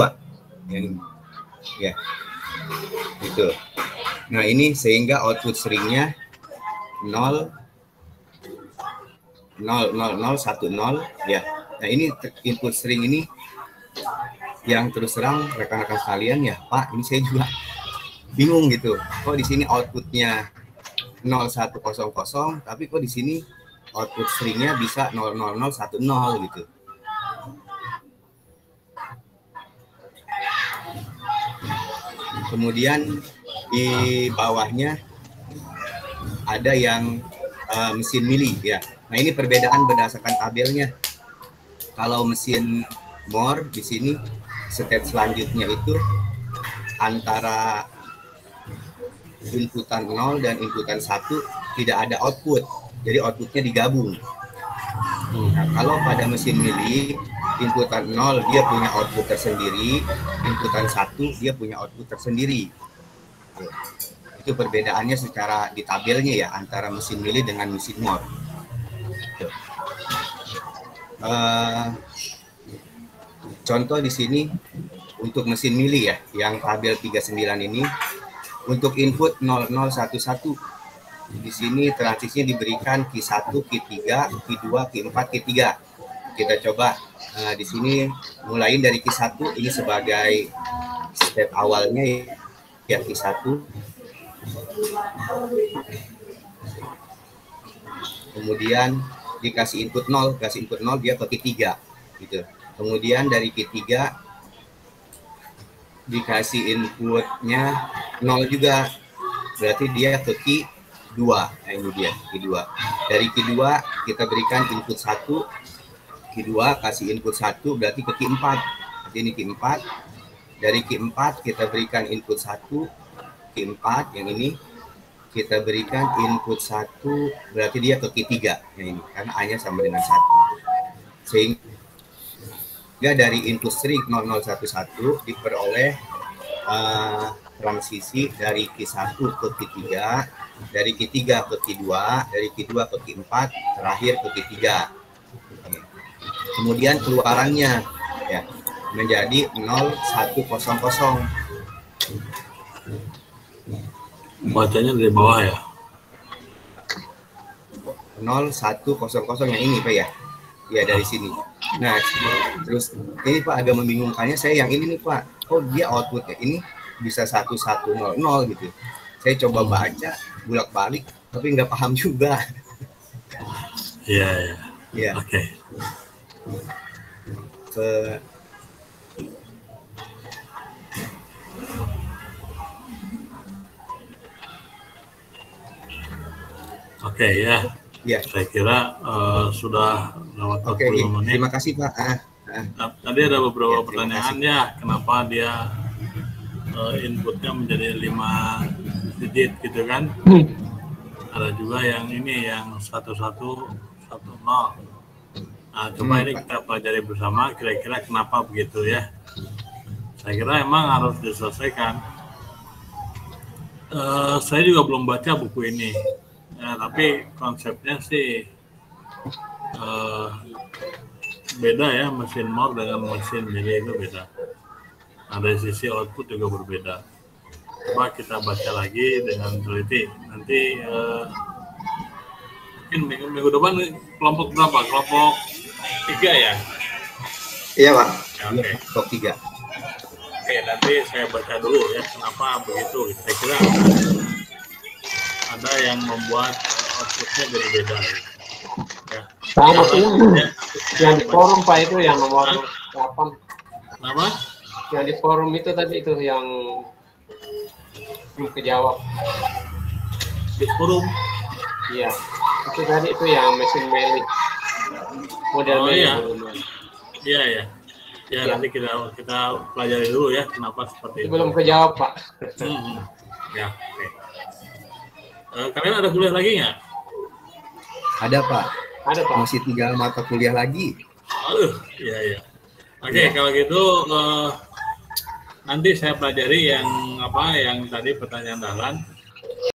Yang ini. Ya. Itu. Nah, ini sehingga output stringnya 0 0 0 0 1 0 ya. Nah, ini input string ini yang terus terang rekan-rekan sekalian ya, Pak, ini saya juga bingung gitu. Kok di sini outputnya 0100, tapi kok di sini output stringnya bisa 00010 gitu. Kemudian di bawahnya ada yang mesin mili ya. Nah, ini perbedaan berdasarkan tabelnya. Kalau mesin Moore di sini step selanjutnya itu antara inputan 0 dan inputan 1 tidak ada output. Jadi outputnya digabung. Nah, kalau pada mesin mili inputan 0 dia punya output tersendiri, inputan 1 dia punya output tersendiri. Itu perbedaannya secara di tabelnya ya antara mesin mili dengan mesin Moore. Contoh di sini untuk mesin mili ya, yang tabel 39 ini untuk input 0011. Di sini transisinya diberikan Q1, Q3, Q2, Q4, Q3. Kita coba di sini mulai dari Q1 ini sebagai step awalnya ya Q1. Kemudian dikasih input 0, kasih input 0 dia ke Q3 gitu. Kemudian dari Q3 dikasih inputnya 0 juga, berarti dia ke Q2. Nah, ini dia Q2. Dari Q2 kita berikan input 1, Q2 kasih input 1 berarti ke Q4. Jadi ini Q4. Dari Q4 kita berikan input 1, Q4 yang ini kita berikan input 1 berarti dia ke Q3 yang ini karena A-nya sama dengan 1. Sehingga dari input string 0011 diperoleh transisi dari Q1 ke Q3, dari Q3 ke Q2, dari Q2 ke Q4, terakhir ke Q3. Kemudian keluarannya ya menjadi 0100. Bacanya dari bawah ya. 0100 yang ini Pak ya. Ya dari sini. Nah, terus ini Pak agak membingungkannya saya yang ini nih Pak. Oh, dia outputnya ini bisa 1100 gitu. Saya coba baca bolak-balik tapi nggak paham juga. Iya, iya. Ya. Oke. Oke ya. Ya. Saya kira sudah lewat 40 menit. Terima kasih Pak. Tadi ada beberapa pertanyaan ya, kenapa dia inputnya menjadi 5 digit gitu kan? Ada juga yang ini yang 1110. Nah, coba ini kita pelajari bersama kira-kira kenapa begitu ya. Saya kira emang harus diselesaikan. Saya juga belum baca buku ini. Ya, tapi konsepnya sih beda ya, mesin Moore dengan mesin Mili itu beda. Ada sisi output juga berbeda. Coba kita baca lagi dengan teliti. Nanti mungkin minggu depan kelompok berapa? Kelompok 3 ya? Iya Pak. Ya, oke. Kelompok 3. Oke, nanti saya baca dulu ya kenapa begitu. Saya kira ada yang membuat outputnya jadi beda. Ya. Yang di forum Pak itu yang nomor 8. Nama? Yang di forum itu tadi itu yang belum kejawab. Di forum? Iya. Itu tadi itu yang mesin Meli. Model Meli. Iya ya. Ya, nanti kita pelajari dulu ya kenapa seperti itu. Belum kejawab Pak. Ya, oke. Kalian ada kuliah lagi nggak? Ada Pak. Ada Pak. Masih 3 mata kuliah lagi. Aduh, iya. Oke, kalau gitu nanti saya pelajari yang tadi pertanyaan Dahlan.